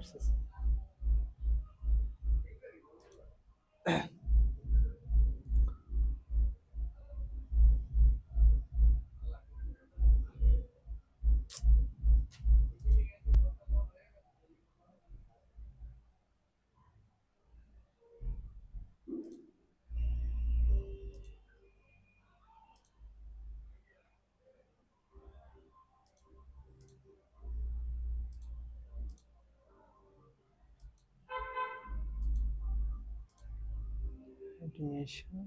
আসতেছে। Continuation.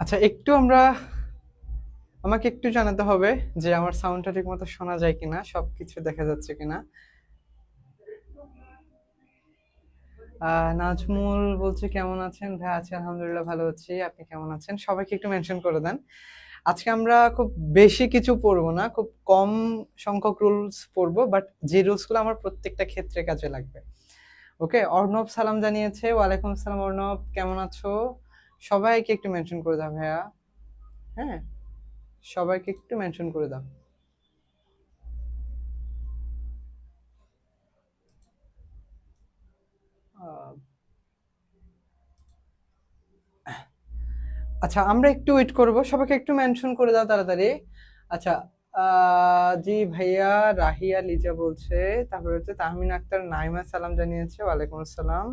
আচ্ছা, আমাকে একটু জানাতে হবে যে আমার সাউন্ডটা ঠিক মতো শোনা যায় কিনা, সবকিছু দেখা যাচ্ছে কিনা। নাজমুল বলছে কেমন আছেন ভাই? আছি আলহামদুলিল্লাহ, ভালো আছি। আপনি কেমন আছেন? সবাইকে একটু মেনশন করে দেন। আজকে আমরা খুব বেশি কিছু পড়বো না, খুব কম সংখ্যক রুলস পড়বো, বাট যে রুলসগুলো আমার প্রত্যেকটা ক্ষেত্রে কাজে লাগবে। ওকে, অর্ণব সালাম জানিয়েছে। ওয়ালাইকুম আসসালাম অর্ণব, কেমন আছো? সবাইকে একটু মেনশন করে দাও ভাইয়া। হ্যাঁ, সবাইকে একটু মেনশন করে দাও। আহ, আচ্ছা, আমরা একটু ওয়েট করব, সবাইকে একটু মেনশন করে দাও তাড়াতাড়ি। আচ্ছা, জি ভাইয়া। রাহিয়া লিজা বলছে, তারপরে হচ্ছে তাহমিনা আক্তার নাইমা সালাম জানিয়েছে। ওয়ালাইকুম আসসালাম।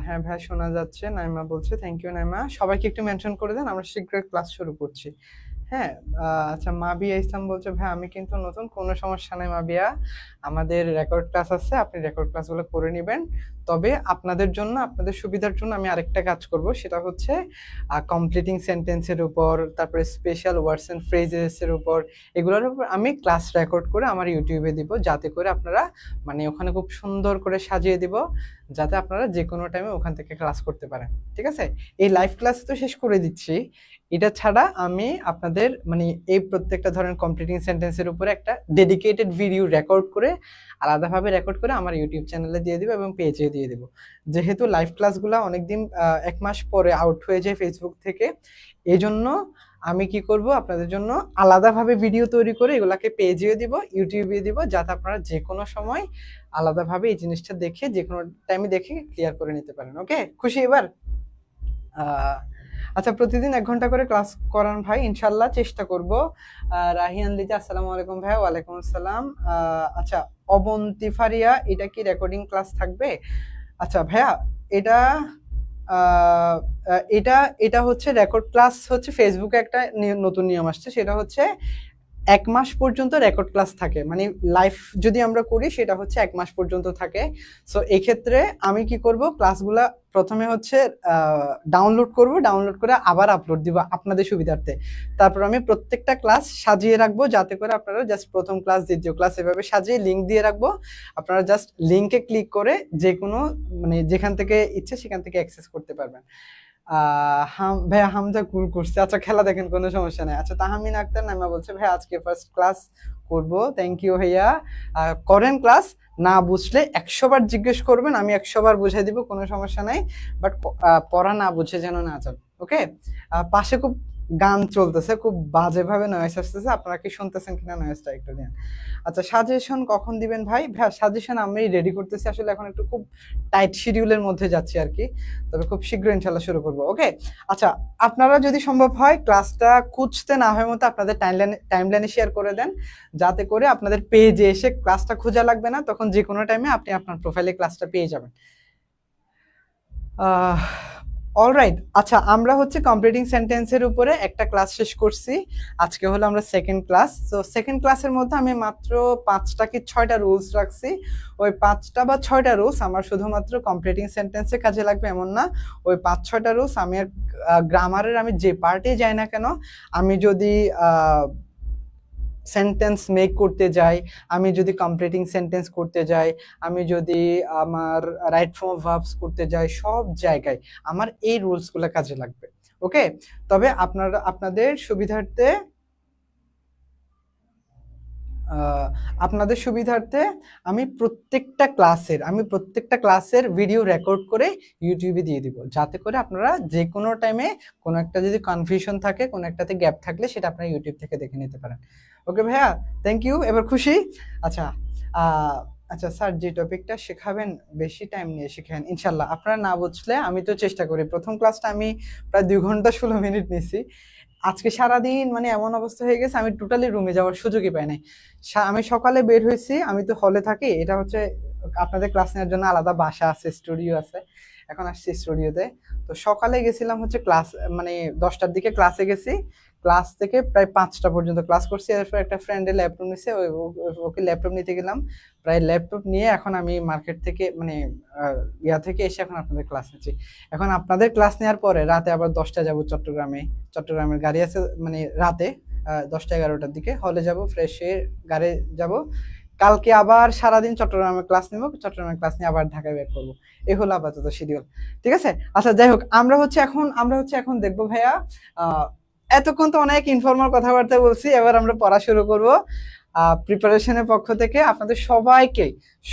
হ্যাঁ ভাইয়া, শোনা যাচ্ছে। নাইমা বলছে থ্যাংক ইউ নাইমা। সবাইকে একটু মেনশন করে দেন, আমরা শীঘ্রই ক্লাস শুরু করছি। হ্যাঁ। আচ্ছা, মাবিয়া ইসলাম বলছে ভাই আমি কিন্তু নতুন, কোনো সমস্যা নাই মাবিয়া, আমাদের রেকর্ড ক্লাস আছে, আপনি রেকর্ড ক্লাসগুলো করে নেবেন। তবে আপনাদের জন্য, আপনাদের সুবিধার জন্য আমি আরেকটা কাজ করব, সেটা হচ্ছে কমপ্লিটিং সেন্টেন্সের উপর, তারপরে স্পেশাল ওয়ার্ডস এন্ড ফ্রেজেসের উপর, এগুলোর উপর আমি ক্লাস রেকর্ড করে আমার ইউটিউবে দিব, যাতে করে আপনারা মানে ওখানে খুব সুন্দর করে সাজিয়ে দিব, যাতে আপনারা যে কোনো টাইমে ওখান থেকে ক্লাস করতে পারেন। ঠিক আছে? এই লাইভ ক্লাস তো শেষ করে দিচ্ছি, এটা ছাড়া আমি আপনাদের মানে এই প্রত্যেকটা ধরনের কমপ্লিটিং সেন্টেন্সের উপরে একটা ডেডিকেটেড ভিডিও রেকর্ড করে, আলাদাভাবে রেকর্ড করে আমার ইউটিউব চ্যানেলে দিয়ে দিব এবং পেজে দিয়ে দিব। যেহেতু লাইভ ক্লাসগুলো অনেকদিন 1 মাস পরে আউট হয়ে যায় ফেসবুক থেকে, এই জন্য আমি কি করব, আপনাদের জন্য আলাদাভাবে ভিডিও তৈরি করে এগুলাকে পেজেও দিব, ইউটিউবে দিব, যাতে আপনারা যে কোনো সময় আলাদাভাবে এই জিনিসটা দেখে যে কোনো টাইমে দেখে ক্লিয়ার করে নিতে পারেন। ওকে, খুশি এবার? আচ্ছা, প্রতিদিন 1 ঘন্টা করে ক্লাস করান ভাই, ইনশাল্লাহ চেষ্টা করব। রাহিয়ান লিজা আসসালামু আলাইকুম ভাইয়া। ওয়ালাইকুম আসসালাম। আচ্ছা, অবন্তি ফারিয়া, এটা কি রেকর্ডিং ক্লাস থাকবে? আচ্ছা ভাইয়া, এটা এটা এটা হচ্ছে রেকর্ড ক্লাস, হচ্ছে ফেসবুকে একটা নতুন নিয়ম আসছে, সেটা হচ্ছে 1 মাস পর্যন্ত রেকর্ড ক্লাস থাকে, মানে লাইভ যদি আমরা করি সেটা হচ্ছে 1 মাস পর্যন্ত থাকে। সো এক্ষেত্রে আমি কি করব, ক্লাসগুলা প্রথমে হচ্ছে ডাউনলোড করব, ডাউনলোড করে আবার আপলোড দিব আপনাদের সুবিধার্থে। তারপর আমি প্রত্যেকটা ক্লাস সাজিয়ে রাখবো, যাতে করে আপনারা জাস্ট প্রথম ক্লাস, দ্বিতীয় ক্লাস এভাবে সাজিয়ে লিঙ্ক দিয়ে রাখবো। আপনারা জাস্ট লিঙ্কে ক্লিক করে যে কোনো মানে যেখান থেকে ইচ্ছে সেখান থেকে অ্যাক্সেস করতে পারবেন। ভাইয়া হামজা কুল করছে। আচ্ছা, খেলা দেখেন, কোনো সমস্যা নাই। আচ্ছা, তাহমিন আক্তার নাইমা বলছে ভাই আজকে ফার্স্ট ক্লাস করব। থ্যাংক ইউ ভাইয়া। করেন ক্লাস, না বুঝলে 100 বার জিজ্ঞেস করবেন, আমি 100 বার বুঝাই দিব, কোনো সমস্যা নাই। বাট পড়া না বুঝে যেন না যান। ওকে। পাশে খুব গান চলতেছে, খুব বাজেভাবে নয়েজ আসতেছে, আপনারা কি শুনতেছেন কিনা নয়েজটা একটু দিন। আচ্ছা, সাজেশন কখন দিবেন ভাই? ভাই সাজেশন আমি রেডি করতেছি, আসলে এখন একটু খুব টাইট শিডিউলের মধ্যে যাচ্ছি আর কি, তবে খুব শীঘ্রই ইনশাল্লাহ শুরু করবো। ওকে। আচ্ছা, আপনারা যদি সম্ভব হয় ক্লাসটা খুঁজতে না হয় মতো আপনাদের টাইমলাইনে শেয়ার করে দেন, যাতে করে আপনাদের পেজে এসে ক্লাসটা খোঁজা লাগবে না, তখন যে কোনো টাইমে আপনি আপনার প্রোফাইলে ক্লাসটা পেয়ে যাবেন। অলরাইট, আচ্ছা আমরা হচ্ছে কমপ্লিটিং সেন্টেন্সের উপরে একটা ক্লাস শেষ করছি। আজকে হলো আমরা সেকেন্ড ক্লাস। তো সেকেন্ড ক্লাসের মধ্যে আমি মাত্র 5টা কি 6টা রুলস রাখছি। ওই 5টা বা 6টা রুলস আমার শুধুমাত্র কমপ্লিটিং সেন্টেন্সে কাজে লাগবে এমন না। ওই 5-6টা রুলস আমি আর গ্রামারের আমি যে পার্টে যাই না কেন, আমি যদি সেন্টেন্স মেক করতে যাই, আমি যদি কমপ্লিটিং সেন্টেন্স করতে যাই, আমি যদি আমার রাইট ফর্ম অফ ভার্বস করতে যাই, সব জায়গায় আমার এই রুলসগুলো কাজে লাগবে। ওকে, তবে আপনাদের সুবিধার্থে আপনাদের সুবিধার্থে আমি প্রত্যেকটা ক্লাসের ভিডিও রেকর্ড করে ইউটিউবে দিয়ে দিব, যাতে করে আপনারা যে কোনো টাইমে কোনো একটা যদি কনফিউশন থাকে, কোনো একটাতে গ্যাপ থাকলে সেটা আপনারা ইউটিউব থেকে দেখে নিতে পারেন। ওকে ভাইয়া, থ্যাংক ইউ। এবার খুশি? আচ্ছা, আচ্ছা স্যার, যে টপিকটা শেখাবেন বেশি টাইম নিয়ে শেখান ইনশাল্লাহ। আপনারা না বুঝলে আমি তো চেষ্টা করি। প্রথম ক্লাসটা আমি প্রায় 2 ঘন্টা 16 মিনিট নিছি। আজকে সারাদিন মানে এমন অবস্থা হয়ে গেছে, আমি টোটালি রুমে যাওয়ার সুযোগই পাই নাই। আমি সকালে বের হয়েছি, আমি তো হলে থাকি, এটা হচ্ছে আপনাদের ক্লাস নেওয়ার জন্য আলাদা বাসা আছে, স্টুডিও আছে। এখন আসছি স্টুডিওতে। তো সকালে গেছিলাম হচ্ছে ক্লাস, মানে 10টার দিকে ক্লাসে গেছি। ক্লাস থেকে প্রায় 5টা পর্যন্ত ক্লাস করছি। এরপর একটা ফ্রেন্ডের ল্যাপটপ নিছে, ওকে ল্যাপটপ নিতে গেলাম। প্রায় ল্যাপটপ নিয়ে এখন আমি মার্কেট থেকে মানে ইয়া থেকে এসে এখন আপনাদের ক্লাস নিচ্ছি। এখন আপনাদের ক্লাস নেওয়ার পরে রাতে আবার 10টা যাব চট্টগ্রামের গাড়ি আছে, মানে রাতে 10টা 11টার দিকে হলে যাব, ফ্রেশ হয়ে গাড়ি যাব। কালকে আবার সারাদিন চট্টগ্রামে ক্লাস নিব, চট্টগ্রামের ক্লাস নিয়ে আবার ঢাকায় ব্যাক করবো। এই হলো আপাতত শিডিউল। ঠিক আছে, আচ্ছা যাই হোক, আমরা হচ্ছে এখন দেখবো ভাইয়া, এতক্ষণ তো অনেক ইনফর্মাল কথাবার্তা বলছি, এবার আমরা পড়া শুরু করব। প্রিপারেশনের পক্ষ থেকে আপনাদের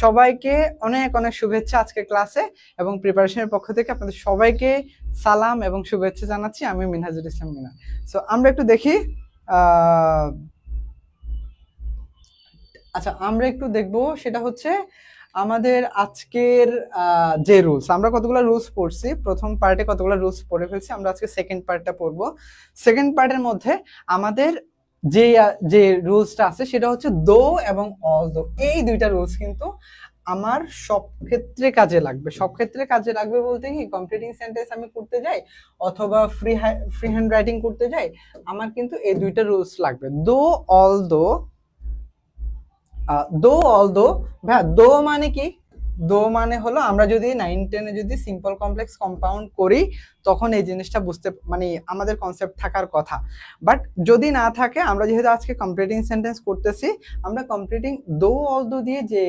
সবাইকে অনেক অনেক শুভেচ্ছা আজকে ক্লাসে, এবং প্রিপারেশনের পক্ষ থেকে আপনাদের সবাইকে সালাম এবং শুভেচ্ছা জানাচ্ছি। আমি মিনহাজুল ইসলাম মিনা। সো আমরা একটু দেখি, আচ্ছা আমরা একটু দেখবো, সেটা হচ্ছে আমাদের আজকের যে রুলস, আমরা কতগুলো রুলস পড়ছি। প্রথম পার্টে কতগুলো রুলস পড়ে ফেলছি, আমরা আজকে সেকেন্ড পার্টটা পড়বো। সেকেন্ড পার্টের মধ্যে আমাদের যে যে রুলসটা আছে সেটা হচ্ছে দো এবং অল দো। এই দুইটা রুলস কিন্তু আমার সব ক্ষেত্রে কাজে লাগবে বলতে কি, কমপ্লিটিং সেন্টেন্স আমি করতে যাই অথবা ফ্রি হ্যান্ড রাইটিং করতে যাই, আমার কিন্তু এই দুইটা রুলস লাগবে, দো অল দো। অল দো, ভাইয়া দো মানে কি? দো মানে হলো আমরা যদি 9-10 যদি সিম্পল কমপ্লেক্স কম্পাউন্ড করি, তখন এই জিনিসটা বুঝতে মানে আমাদের কনসেপ্ট থাকার কথা। বাট যদি না থাকে, আমরা যেহেতু আজকে কমপ্লিটিং সেন্টেন্স করতেছি, আমরা কমপ্লিটিং দো অল দো দিয়ে যে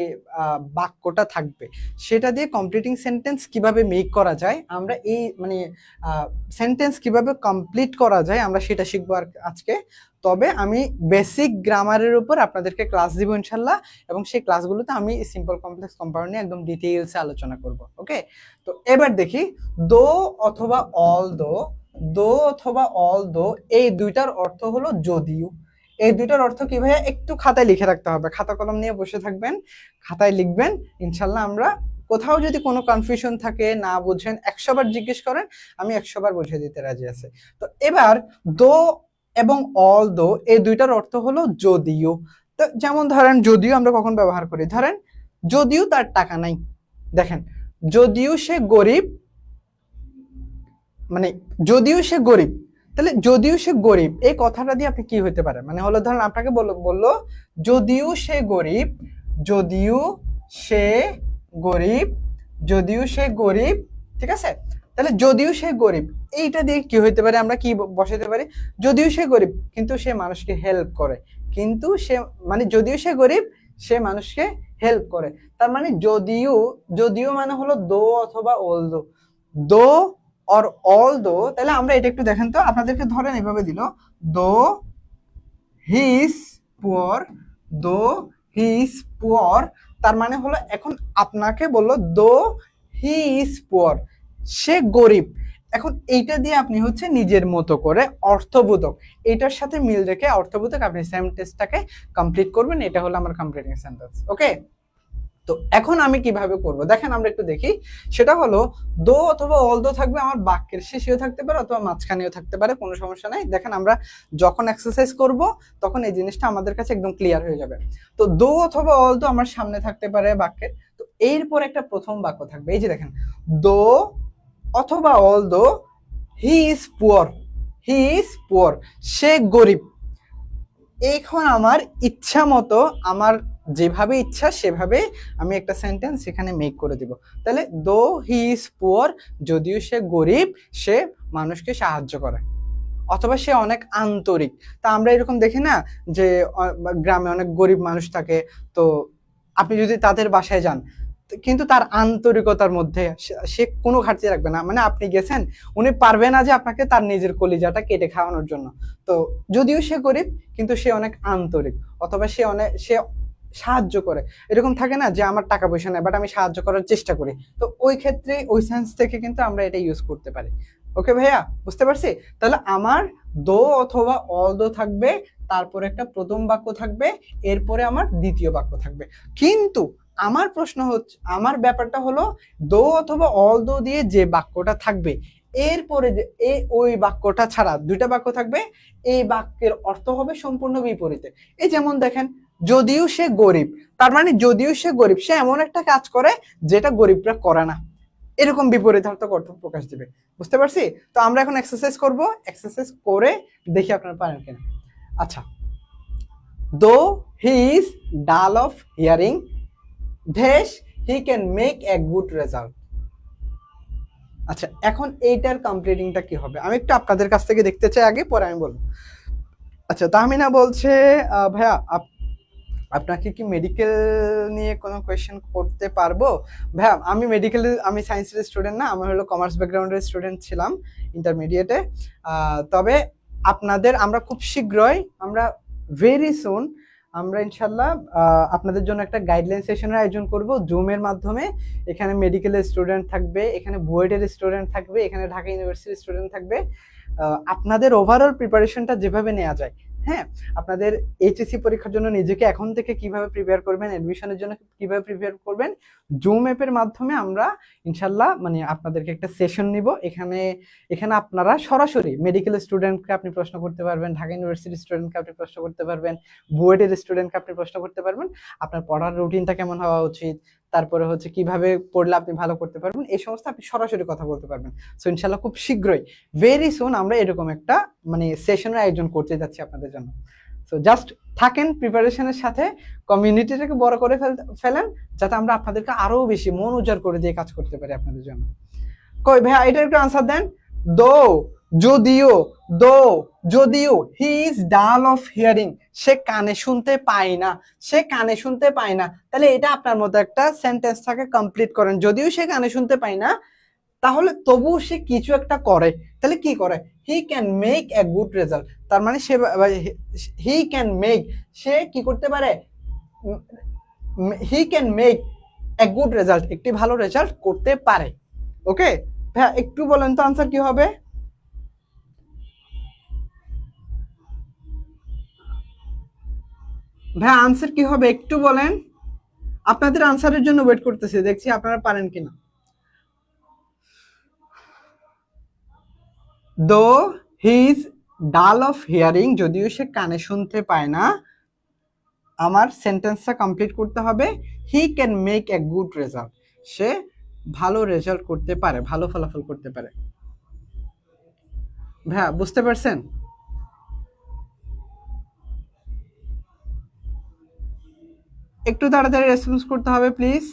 বাক্যটা থাকবে সেটা দিয়ে কমপ্লিটিং সেন্টেন্স কিভাবে মেক করা যায়, আমরা এই মানে সেন্টেন্স কিভাবে কমপ্লিট করা যায়, আমরা সেটা শিখবো আর আজকে। তবে আমি বেসিক গ্রামারের উপর আপনাদেরকে ক্লাস দিব ইনশাল্লাহ, এবং সেই ক্লাসগুলোতে আমি সিম্পল কমপ্লেক্স কম্পাউন্ড নিয়ে একদম ডিটেইলসে আলোচনা করব। ওকে, তো এবার দেখি, দো অথবা অল দো, এই দুইটার অর্থ হলো যদিও। এই দুইটার অর্থ কি ভাইয়া, একটু খাতায় লিখে রাখতে হবে, খাতা কলম নিয়ে বসে থাকবেন, খাতায় লিখবেন ইনশাল্লাহ। আমরা কোথাও যদি কোনো কনফিউশন থাকে, না বুঝেন, 100 বার জিজ্ঞেস করেন, আমি 100 বার বুঝিয়ে দিতে রাজি আছি। তো এবার দো এবং অল দো, এই দুইটার অর্থ হলো যদিও। তো যেমন ধরেন, যদিও আমরা কখন ব্যবহার করি, ধরেন যদিও তার টাকা নাই, দেখেন যদিও সে গরিব, মানে যদিও সে গরিব, তাহলে যদিও সে গরিব এই কথাটা দিয়ে আপনি কি হতে পারে, মানে হলো ধরেন আপনাকে বললো যদিও সে গরিব, যদিও সে গরিব, যদিও সে গরিব, ঠিক আছে? তাহলে যদিও সে গরিব এইটা দিয়ে কি হইতে পারে, আমরা কি বসাতে পারি, যদিও সে গরিব কিন্তু সে মানুষকে হেল্প করে, কিন্তু সে মানে যদিও সে গরিব সে মানুষকে হেল্প করে। তার মানে যদিও মানে হলো দো অথবা অল দো, দো অর অল দো। তাহলে আমরা এটা একটু দেখেন তো, আপনাদেরকে ধরেন এভাবে দিল, দো হি ইজ পুয়ার, দো হি ইজ পুয়ার, তার মানে হলো এখন আপনাকে বললো দো হি ইজ পুয়ার, সে গরিব। এখন এইটা দিয়ে আপনি হচ্ছে নিজের মতো করে অর্থবোধক, এটার সাথে মিল রেখে অর্থবোধক আপনি সেন্টেন্সটাকে কমপ্লিট করবেন। এটা হলো আমার কমপ্লিটিং সেন্টেন্স। ওকে, তো এখন আমি কিভাবে করব দেখেন, আমরা একটু দেখি। সেটা হলো দো অথবা অল দো থাকবে আমার বাক্যের শেষেও থাকতে পারে অথবা মাঝখানেও থাকতে পারে, কোনো সমস্যা নাই। দেখেন আমরা যখন এক্সারসাইজ করব তখন এই জিনিসটা আমাদের কাছে একদম ক্লিয়ার হয়ে যাবে। তো দো অথবা অল দো আমার সামনে থাকতে পারে বাক্যের। তো এরপর একটা প্রথম বাক্য থাকবে, এই যে দেখেন, দো অথবা although he is poor, he is poor, সে গরিব। এখন আমার ইচ্ছা মতো, আমার যেভাবে ইচ্ছা সেভাবে আমি একটা সেন্টেন্স এখানে মেক করে দিব। তাহলে দো হি ইজ পুয়ার, যদিও সে গরিব, সে মানুষকে সাহায্য করে, অথবা সে অনেক আন্তরিক। তা আমরা এরকম দেখি না যে গ্রামে অনেক গরিব মানুষ থাকে, তো আপনি যদি তাদের বাসায় যান, কিন্তু তার আন্তরিকতার মধ্যে সে কোনো ঘাটতি রাখবে না। মানে আপনি গেছেন, উনি পারবে না যে আপনাকে তার নিজের কলিজাটা কেটে খাওয়ানোর জন্য। তো যদিও সে গরিব, কিন্তু সে অনেক আন্তরিক, অথবা সে সাহায্য করে। এরকম থাকে না যে আমার টাকা পয়সা নেই, বাট আমি সাহায্য করার চেষ্টা করি। তো ওই ক্ষেত্রে ওই সেন্স থেকে কিন্তু আমরা এটা ইউজ করতে পারি। ওকে ভাইয়া, বুঝতে পারছি? তাহলে আমার দো অথবা অল দো থাকবে, তারপরে একটা প্রথম বাক্য থাকবে, এরপরে আমার দ্বিতীয় বাক্য থাকবে। কিন্তু আমার প্রশ্ন হচ্ছে, আমার ব্যাপারটা হলো দো অথবা অল দো দিয়ে যে বাক্যটা থাকবে, এরপরে যে ওই বাক্যটা ছাড়া দুইটা বাক্য থাকবে, এই বাক্যের অর্থ হবে সম্পূর্ণ বিপরীতে। এই যেমন দেখেন, যদিও সে গরিব, তার মানে যদিও সে গরিব, সে এমন একটা কাজ করে যেটা গরিবরা করে না, এরকম বিপরীতার্থক অর্থ প্রকাশ দিবে। বুঝতে পারছি? তো আমরা এখন এক্সারসাইজ করব, এক্সারসাইজ করে দেখি আপনারা পারেন কিনা। আচ্ছা, though he is dull of hearing, দেশ he can make a good result. আচ্ছা, এখন এইটার কমপ্লিটিংটা কি হবে আমি একটু আপনাদের কাছ থেকে দেখতে চাই আগে, পরে আমি বলবো। আচ্ছা, তাহমিনা বলছে ভাইয়া আপনাকে কি মেডিকেল নিয়ে কোনো কোয়েশ্চেন করতে পারবো? ভাইয়া আমি সায়েন্সের স্টুডেন্ট না, আমি হলো কমার্স ব্যাকগ্রাউন্ডের স্টুডেন্ট ছিলাম ইন্টারমিডিয়েটে। তবে আমরা খুব শীঘ্রই, আমরা ভেরি সুন আমরা ইনশাল্লাহ আপনাদের জন্য একটা গাইডলাইন সেশনের আয়োজন করব জুমের মাধ্যমে। এখানে মেডিকেলের স্টুডেন্ট থাকবে, এখানে বুয়েটের স্টুডেন্ট থাকবে, এখানে ঢাকা ইউনিভার্সিটির স্টুডেন্ট থাকবে। আপনাদের ওভারঅল প্রিপারেশনটা যেভাবে নেওয়া যায়, হ্যাঁ, আপনাদের এইচএসসি পরীক্ষার জন্য নিজেকে এখন থেকে কিভাবে প্রিপেয়ার করবেন, অ্যাডমিশনের জন্য কিভাবে প্রিপেয়ার করবেন, জুম অ্যাপের মাধ্যমে আমরা ইনশাল্লাহ মানে আপনাদেরকে একটা সেশন নিব। এখানে আপনারা সরাসরি মেডিকেল স্টুডেন্টকে আপনি প্রশ্ন করতে পারবেন, ঢাকা ইউনিভার্সিটির স্টুডেন্টকে আপনি প্রশ্ন করতে পারবেন, বুয়েটের স্টুডেন্টকে আপনি প্রশ্ন করতে পারবেন, আপনার পড়ার রুটিনটা কেমন হওয়া উচিত, তারপরে হচ্ছে কিভাবে পড়লে আপনি ভালো করতে পারবেন, এই সমস্ত আপনি সরাসরি কথা বলতে পারবেন। সো ইনশাল্লাহ খুব শীঘ্রই, ভেরি সুন আমরা এরকম একটা মানে সেশনের আয়োজন করতে যাচ্ছি আপনাদের জন্য। সো জাস্ট থাকেন প্রিপারেশনের সাথে, কমিউনিটিটাকে বড় করে ফেলেন, যাতে আমরা আপনাদেরকে আরো বেশি মন উজাড় করে দিয়ে কাজ করতে পারি আপনাদের জন্য। কই ভাইয়া এটার একটু আনসার দেন। দো, যদিও, দো যদিও he is dull of hearing, সে কানে শুনতে পায় না, সে কানে শুনতে পায় না। তাহলে এটা আপনার মতো একটা সেন্টেন্স থাকে, কমপ্লিট করেন। যদিও সে কানে শুনতে পায় না, তাহলে তবুও সে কিছু একটা করে। তাহলে কি করে? হি can make a good result. তার মানে হি ক্যান মেক, সে কি করতে পারে? হি can make a good result, একটি ভালো রেজাল্ট করতে পারে। ওকে ভাইয়া, একটু বলেন তো আনসার কি হবে? ভাইয়া আনসার কি হবে একটু বলেন, আপনাদের আনসারের জন্য ওয়েট করতেছি, দেখছি আপনারা পারেন কিনা। দো he is dull of hearing, যদিও সে কানে শুনতে পায় না, আমার সেন্টেন্সটা কমপ্লিট করতে হবে he can make a good result, সে ভালো রেজাল্ট করতে পারে, ভালো ফলাফল করতে পারে। ভাইয়া বুঝতে পারছেন? একটু তাড়াতাড়ি রেসপন্স করতে হবে প্লিজ।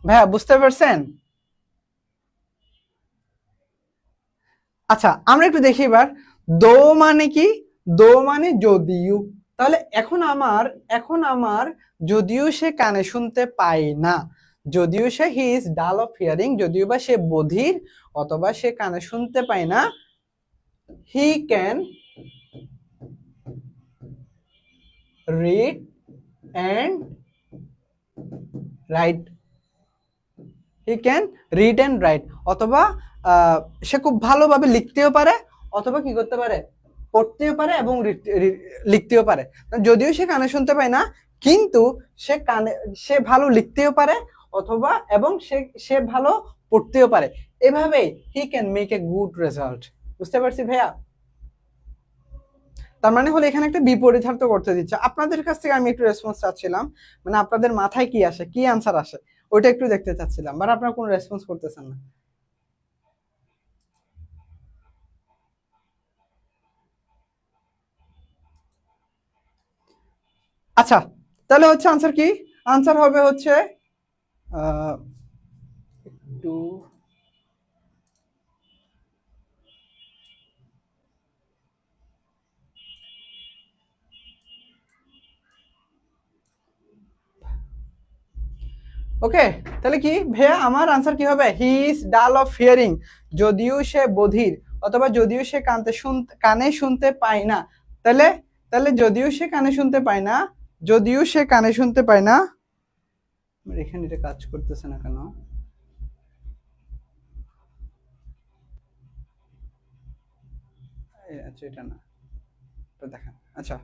ভাইয়া বুঝতে পারছেন? আচ্ছা, আমরা একটু দেখি এবার। দো মানে কি? দো মানে যদিও। তাহলে এখন আমার যদিও সে কানে শুনতে পায় না, যদিও সে he is dull of hearing, যদিও বা সে বধির অথবা সে কানে শুনতে পায় না, হি can read and right, he can read and right, অথবা সে খুব ভালোভাবে লিখতেও পারে, অথবা কি করতে পারে? পড়তেও পারে এবং লিখতেও পারে। যদিও সে কানে শুনতে পায় না, কিন্তু সে ভালো লিখতেও পারে, অথবা এবং সে ভালো পড়তেও পারে। এভাবেই হি can make a good result. বুঝতে পারছি ভাইয়া? তার মানে হলো এখানে একটা বিপরীতার্থ করতে দিচ্ছে। আপনাদের কাছ থেকে আমি একটু রেসপন্স চাচ্ছিলাম, মানে আপনাদের মাথায় কি আসে, কি আনসার আসে, ওইটা একটু দেখতে চাচ্ছিলাম, বাট আপনারা কোনো রেসপন্স করতেছেন না। আচ্ছা, তাহলে হচ্ছে আনসার কি? আনসার হবে হচ্ছে একটু ওকে, তাহলে কি ভাইয়া আমার আনসার কি হবে? হি ইজ ডাল অফ হিয়ারিং, যদিও সে বধির, অথবা যদিও সে কানে শুনতে পায় না। তাহলে তাহলে যদিও সে কানে শুনতে পায় না, যদিও সে কানে শুনতে পায় না, আমার এখানে এটা কাজ করতেছে না কেন? আচ্ছা এটা না, এটা দেখেন। আচ্ছা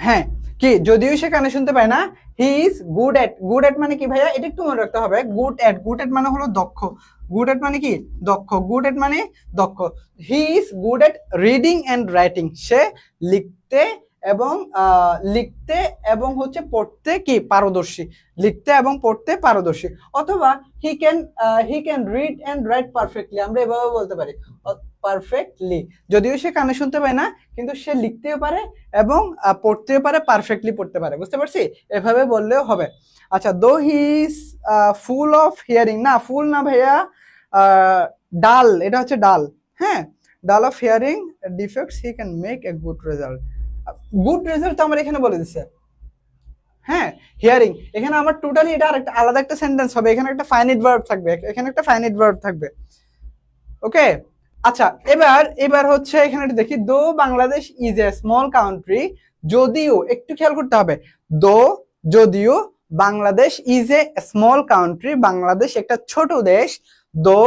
হ্যাঁ, কি যদিও সে কানে শুনতে পায় না, হি is good at, good at মানে কি ভাইয়া? এটা একটু মনে রাখতে হবে। গুড এট, গুড এট মানে হলো দক্ষ, গুড এট মানে কি? দক্ষ, গুড এট মানে দক্ষ। He is good at reading and writing, সে লিখতে এবং লিখতে এবং হচ্ছে পড়তে কি পারদর্শী, লিখতে এবং পড়তে পারদর্শী। অথবা he can read and write perfectly, আমরা এভাবে বলতে পারি পারফেক্টলি। যদিও সে কানে শুনতে পায় না, কিন্তু সে লিখতেও পারে এবং পড়তেও পারে, পারফেক্টলি পড়তে পারে। বুঝতে পারছি? এভাবে বললেও হবে। আচ্ছা, though he is full of hearing, না ফুল না ভাইয়া, ডাল, এটা হচ্ছে ডাল। হ্যাঁ, ডাল of hearing defects, he can make a good result. Good result তো আমার এখানে বলে দিচ্ছে। হ্যাঁ, হিয়ারিং, এখানে আমার টোটালি এটা আরেকটা আলাদা একটা সেন্টেন্স হবে, এখানে একটা ফাইনাইট ভার্ব থাকবে, এখানে একটা ফাইনাইট ভার্ব থাকবে। ওকে, আচ্ছা এবার এবার হচ্ছে এখানে দেখি, দো Bangladesh is a small country, যদিও, একটু খেয়াল করতে হবে, দো, যদিও Bangladesh is a small country, Bangladesh একটা ছোট দেশ, দো,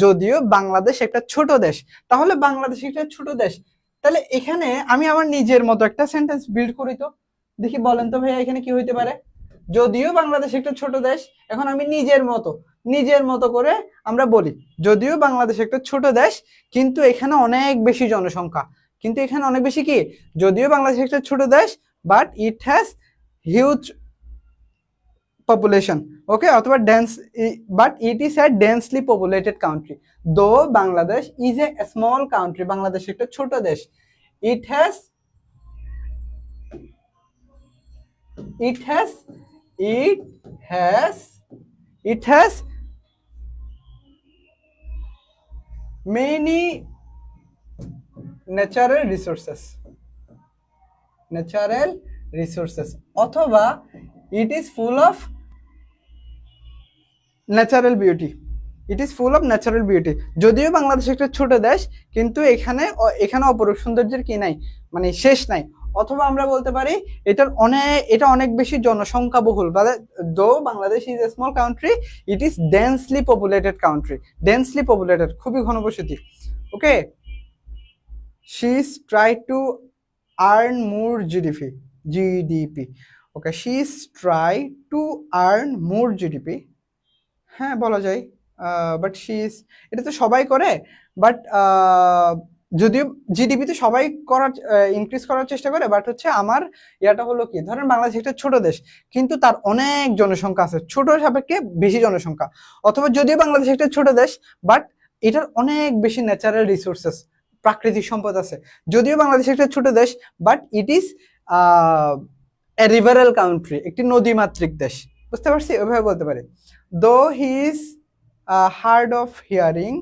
যদিও বাংলাদেশ একটা ছোট দেশ। তাহলে বাংলাদেশ একটা ছোট দেশ, তাহলে এখানে আমি আমার নিজের মতো একটা সেন্টেন্স বিল্ড করি তো, দেখি বলেন তো ভাইয়া এখানে কি হইতে পারে? যদিও বাংলাদেশ একটা ছোট দেশ, এখন আমি নিজের মতো করে আমরা বলি, যদিও বাংলাদেশ একটা ছোট দেশ, কিন্তু এখানে অনেক বেশি জনসংখ্যা, কিন্তু এখানে অনেক বেশি কি, যদিও বাংলাদেশ একটা ছোট দেশ, but it has huge population. Okay, অথবা dense, but it is a densely populated country. Though Bangladesh is a small country, Bangladesh একটা ছোট দেশ, it has it has it has it has many natural resources, অথবা it is full of natural beauty, it is full of natural beauty. যদিও বাংলাদেশ একটা ছোট দেশ, কিন্তু এখানে এখানে অপরূপ সৌন্দর্যের কি নাই, মানে শেষ নাই। অথবা আমরা বলতে পারি এটা অনেক বেশি জনসংখ্যা বহুল, though Bangladesh is a small country, it is densely populated country, densely populated, খুবই ঘনবসতি। Okay, she is try to earn more GDP. Okay, she is try to earn more GDP, হ্যাঁ বলা যায়, বাট শি ইজ, এটা তো সবাই করে, but যদিও জিডিপি তো সবাই করার ইনক্রিজ করার চেষ্টা করে, বাট হচ্ছে আমার ইয়াটা হলো কি, ধরেন বাংলাদেশ একটা ছোট দেশ, কিন্তু তার অনেক জনসংখ্যা আছে, ছোট সাপেক্ষে বেশি জনসংখ্যা। অথবা যদিও বাংলাদেশ একটা ছোট দেশ, বাট এটার অনেক বেশি ন্যাচারাল রিসোর্সেস, প্রাকৃতিক সম্পদ আছে। যদিও বাংলাদেশ একটা ছোট দেশ, but it is a riverine country, একটি নদীমাতৃক দেশ। বুঝতে পারছি? ওইভাবে বলতে পারি। Though he is hard of hearing,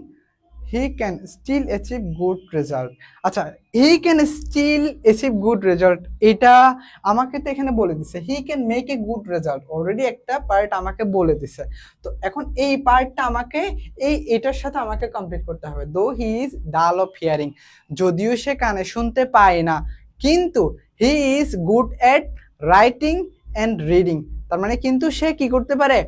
he can still achieve good result. আচ্ছা, he can still achieve good result, এটা আমাকে তো এখানে বলে দিছে, he can make a good result, already একটা পার্ট আমাকে বলে দিছে। তো এখন এই পার্টটা আমাকে এটার সাথে আমাকে কমপ্লিট করতে হবে। দো he is dull of hearing, যদিও সে কানে শুনতে পায় না, কিন্তু হি is good at writing and reading, তার মানে কিন্তু সে কি করতে পারে,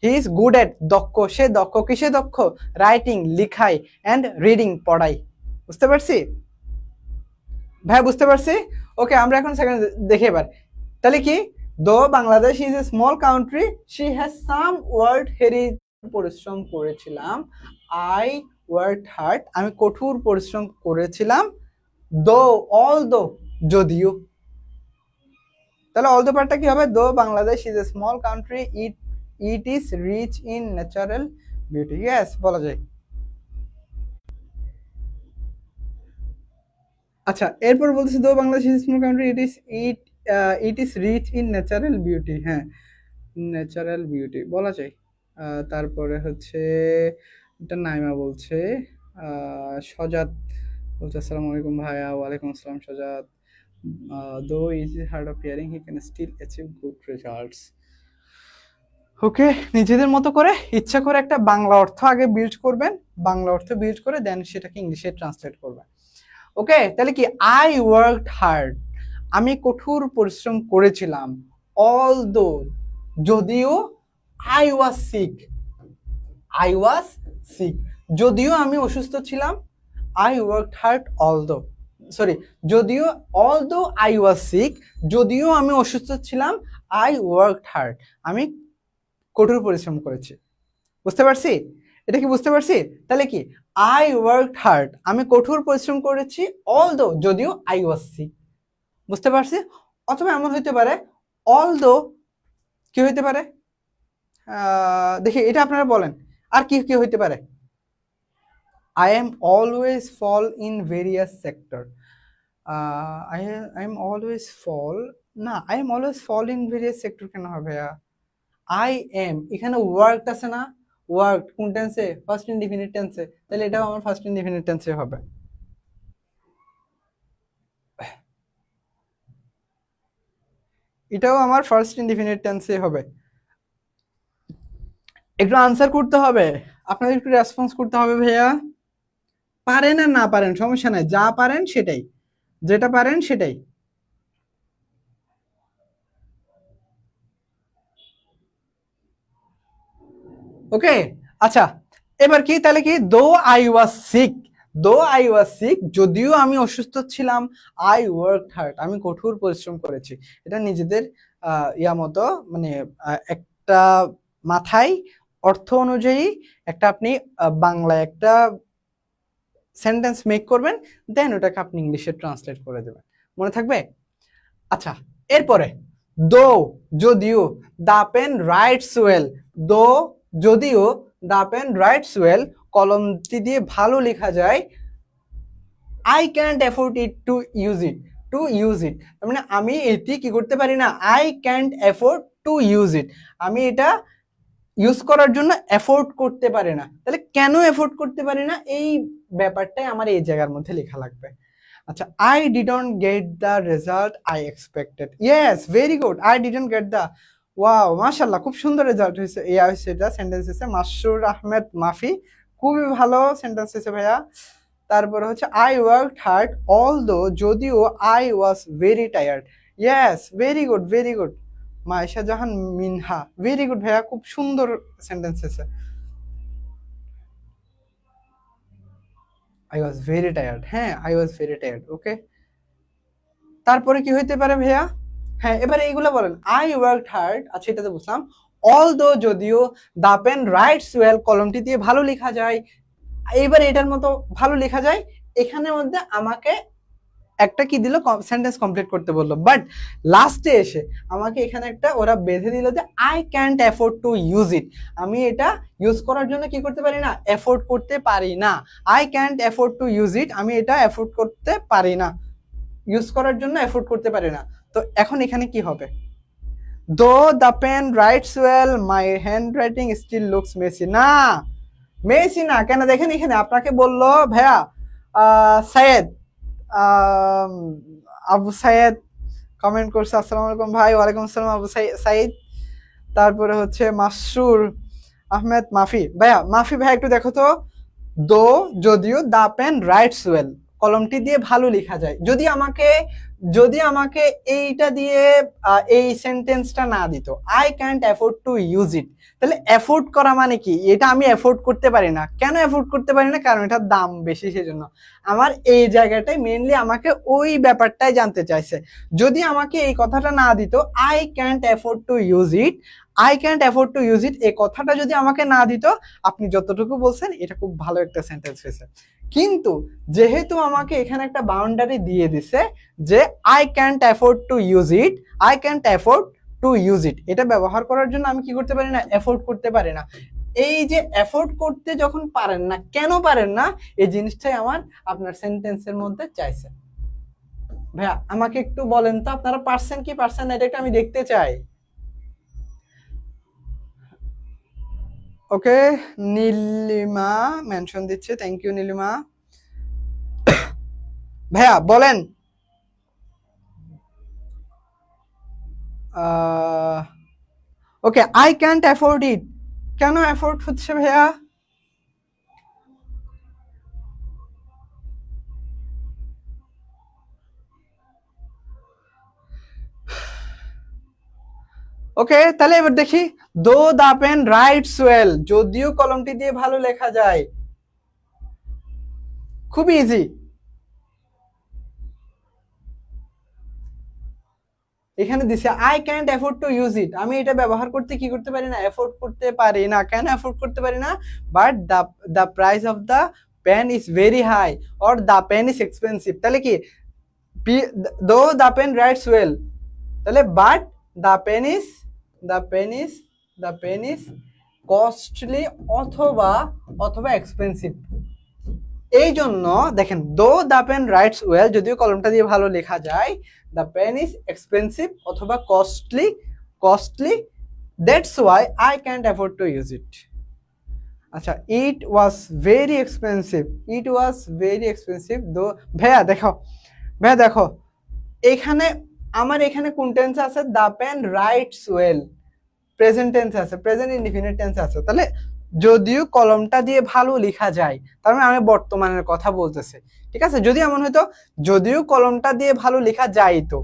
হি ইজ গুড এট, দক্ষ, সে দক্ষ, কিসে দক্ষ, রাইটিং লিখাই, অ্যান্ড রিডিং পড়াই। বুঝতে পারছি ভাই? বুঝতে পারছি। ওকে, আমরা এখন সেকেন্ড দেখে এবার, তাহলে কি, দো Bangladesh is a small country, she has some world heritage, পরিশ্রম করেছিলাম, আই ওয়ার্কড হার্ড, আমি কঠোর পরিশ্রম করেছিলাম, দো অল দো যদিও, তাহলে অল দো পার্টটা কি হবে? Though Bangladesh is a small country, it is rich in natural beauty. Yes, বলা যায়। আচ্ছা, এরপর বলতেছে though Bangladesh is small country, it is rich in natural beauty. হ্যাঁ, ন্যাচারাল বিউটি বলা যায়। তারপরে হচ্ছে এটা নাইমা বলছে, সজাত বলছে আসসালামু আলাইকুম ভাইয়া। ওয়ালাইকুম আসসালাম Sajjad. Though is hard of hearing he can still achieve good results. Okay, নিজেদের মতো করে ইচ্ছা করে একটা বাংলা অর্থ আগে বিল্ড করবেন, বাংলা অর্থ বিল্ড করে দেন সেটাকে ইংলিশে ট্রান্সলেট করবেন। ওকে, তাহলে কি আই ওয়ার্কড হার্ড, আমি কঠোর পরিশ্রম করেছিলাম, অল দো যদিও, I was sick, I was sick যদিও আমি অসুস্থ ছিলাম, I worked hard although, sorry, যদিও although I was sick, যদিও আমি অসুস্থ ছিলাম, আই ওয়ার্কড হার্ড, আমি কঠোর পরিশ্রম করেছি। বুঝতে পারছি? এটা কি বুঝতে পারছি? তাহলে কি আই ওয়ার্কড হার্ড, আমি কঠোর পরিশ্রম করেছি, অল দো যদিও আই ওয়াজ সিক। বুঝতে পারছি? অথবা এমন হইতে পারে অল দো, কি হইতে পারে দেখি, এটা আপনারা বলেন, আর কি কি হইতে পারে? I am always fall in various sector. I am always fall, না, I am always fall in various sector কেন হবে? I am, এখানে ওয়ার্কড আছে না, ওয়ার্কড কোন টেন্সে? ফার্স্ট ইনডিফিনিট টেন্সে, তাহলে এটাও আমার ফার্স্ট ইনডিফিনিট টেন্সে হবে। এটাও আমার ফার্স্ট ইনডিফিনিট টেন্সে হবে। একটু আনসার করতে হবে, আপনাদের একটু রেসপন্স করতে হবে ভাইয়া। পারেন আর না পারেন সমস্যা নাই, যা পারেন সেটাই, যেটা পারেন সেটাই। ওকে, আচ্ছা, এবার কি তাহলে কি though I was sick, though I was sick যদিও আমি অসুস্থ ছিলাম, আই ওয়ার্কড হার্ড, আমি কঠোর পরিশ্রম করেছি। এটা নিজেদের ইয়া মতো, মানে একটা মাথায় অর্থ অনুযায়ী একটা আপনি বাংলায় একটা সেন্টেন্স মেক করবেন, দেন ওটাকে আপনি ইংলিশে ট্রান্সলেট করে দেবেন। মনে থাকবে? আচ্ছা, এরপরে দো যদিও, দা পেন রাইটস ওয়েল, দো যদিও, দা পেন রাইটস ওয়েল, কলমটি দিয়ে ভালো লেখা যায়, I can't afford it two use it, two use ইট, তার মানে আমি এটি কি করতে পারি না, I can't afford to use ইট, আমি এটা ইউজ করার জন্য এফোর্ড করতে পারি না। তাহলে কেন এফোর্ড করতে পারি না, এই ব্যাপারটাই আমার এই জায়গার মধ্যে লেখা লাগবে। আচ্ছা, I didn't get the result I expected. Yes, very good, I didn't get the, wow মাশাআল্লাহ, খুব সুন্দর রেজাল্ট হয়েছে, এটা সেন্টেন্স হয়েছে মাসুর আহমেদ মাফি, খুবই ভালো সেন্টেন্স হয়েছে ভাইয়া। তারপরে হচ্ছে I worked hard although যদিও I was very tired. Yes, very good, very good. Mayesha Jahan Minha, very good ভাইয়া, খুব সুন্দর সেন্টেন্স হয়েছে। আই ওয়াজ ভেরি টায়ার্ড, হ্যাঁ, I was very tired. Okay, তারপরে কি হইতে পারে ভাইয়া? হ্যাঁ, এবারে এইগুলো বলেন, আই ওয়ার্কড হার্ড, আচ্ছা এটা তো বুঝলাম, অল দো যদিও, দা পেন রাইটস ওয়েল, কলমটি দিয়ে ভালো লেখা যায়, এইবারে এটার মতো ভালো লেখা যায়, এখানের মধ্যে আমাকে একটা কি দিল, সেন্টেন্স কমপ্লিট করতে বললো, বাট লাস্টে এসে আমাকে এখানে একটা ওরা বেঁধে দিল যে I can't afford to use ইট, আমি এটা ইউজ করার জন্য কি করতে পারি না, অ্যাফোর্ড করতে পারি না, I can't afford to use ইট, আমি এটা অ্যাফোর্ড করতে পারি না, ইউজ করার জন্য অ্যাফোর্ড করতে পারি না। তো এখন এখানে কি হবে? Though the pen writes well my handwriting still looks messy, না মেসি না, কেন দেখেন এখানে আপনাকে বললো ভাইয়া সায়েদ, আবু সাইদ কমেন্ট করছে, আসসালামু আলাইকুম ভাই। ওয়ালাইকুম আসসালাম আবু সাইদ। তারপরে হচ্ছে মাসুর আহমেদ মাফি, ভাইয়া মাফি ভাই একটু দেখো তো, দো যদিও, দা পেন রাইটস ওয়েল, কলমটি দিয়ে ভালো লেখা যায়। যদি আমাকে এইটা দিয়ে এই সেন্টেন্সটা না দিত, I can't afford to use ইট, তাহলে অ্যাফোর্ড করা মানে কি? এটা আমি অ্যাফোর্ড করতে পারি না। কেন অ্যাফোর্ড করতে পারি না? কারণ এটার দাম বেশি, সেজন্য। আমার এই জায়গাটায় মেইনলি আমাকে ওই ব্যাপারটাই জানতে চাইছে। যদি আমাকে এই কথাটা না দিত, I can't afford to use it, I can't afford to use ইট, এই কথাটা যদি আমাকে না দিত, আপনি যতটুকু বলছেন এটা খুব ভালো একটা সেন্টেন্স হয়েছে। কিন্তু যেহেতু আমাকে এখানে একটা বাউন্ডারি দিয়ে দিছে যে I can't afford to use it, I can't afford to use ইট, এটা ব্যবহার করার জন্য আমি কি করতে পারি না? অ্যাফোর্ড করতে পারি না। এই যে অ্যাফোর্ড করতে যখন পারেন না, কেন পারেন না, এই জিনিসটাই আপনার সেন্টেন্সের মধ্যে চাইছে। ভাইয়া আমাকে একটু বলেন তো, আপনারা পারছেন কি পারছেন না, এটা একটু আমি দেখতে চাই। ওকে, নীলিমা মেনশন দিচ্ছে, থ্যাংক ইউ নীলিমা। ভাইয়া বলেন। ওকে, আই ক্যান্ট অ্যাফোর্ড ইট, কেন অ্যাফোর্ড হচ্ছে ভাইয়া? ওকে, তাহলে এবার দেখি, দো দা পেন রাইটস ওয়েল, যদিও কলমটি দিয়ে ভালো লেখা যায়। খুব ইজি। এখানে দিছে I can't afford to use ইট, আমি এটা ব্যবহার করতে কি করতে পারি না? অ্যাফোর্ড করতে পারি না। কেন অ্যাফোর্ড করতে পারি না? But the price of the pen is very high, or the pen is expensive. তাহলে কি, though the pen writes well, তাহলে but the pen is the pen is the pen is costly অথবা expensive. এই জন্য দেখেন, দো the pen writes well, যদিও কলমটা দিয়ে ভালো লেখা যায়, দ্য পেন ইজ এক্সপেন্সিভ অথবা costly, that's why I can't afford to use it. আচ্ছা, it was very expensive, it was very expensive though. ভাইয়া দেখো এখানে আমার এখানে কোন টেন্স আছে? The pen writes well, present tense আছে, প্রেজেন্ট ইনডিফিনিট টেন্স আছে। তাহলে যদিও কলমটা দিয়ে ভালো লেখা যায়, তার মানে আমি বর্তমানের কথা বলতেছি, ঠিক আছে? যদি এমন হয়তো, যদিও কলমটা দিয়ে ভালো লেখা যাইতো,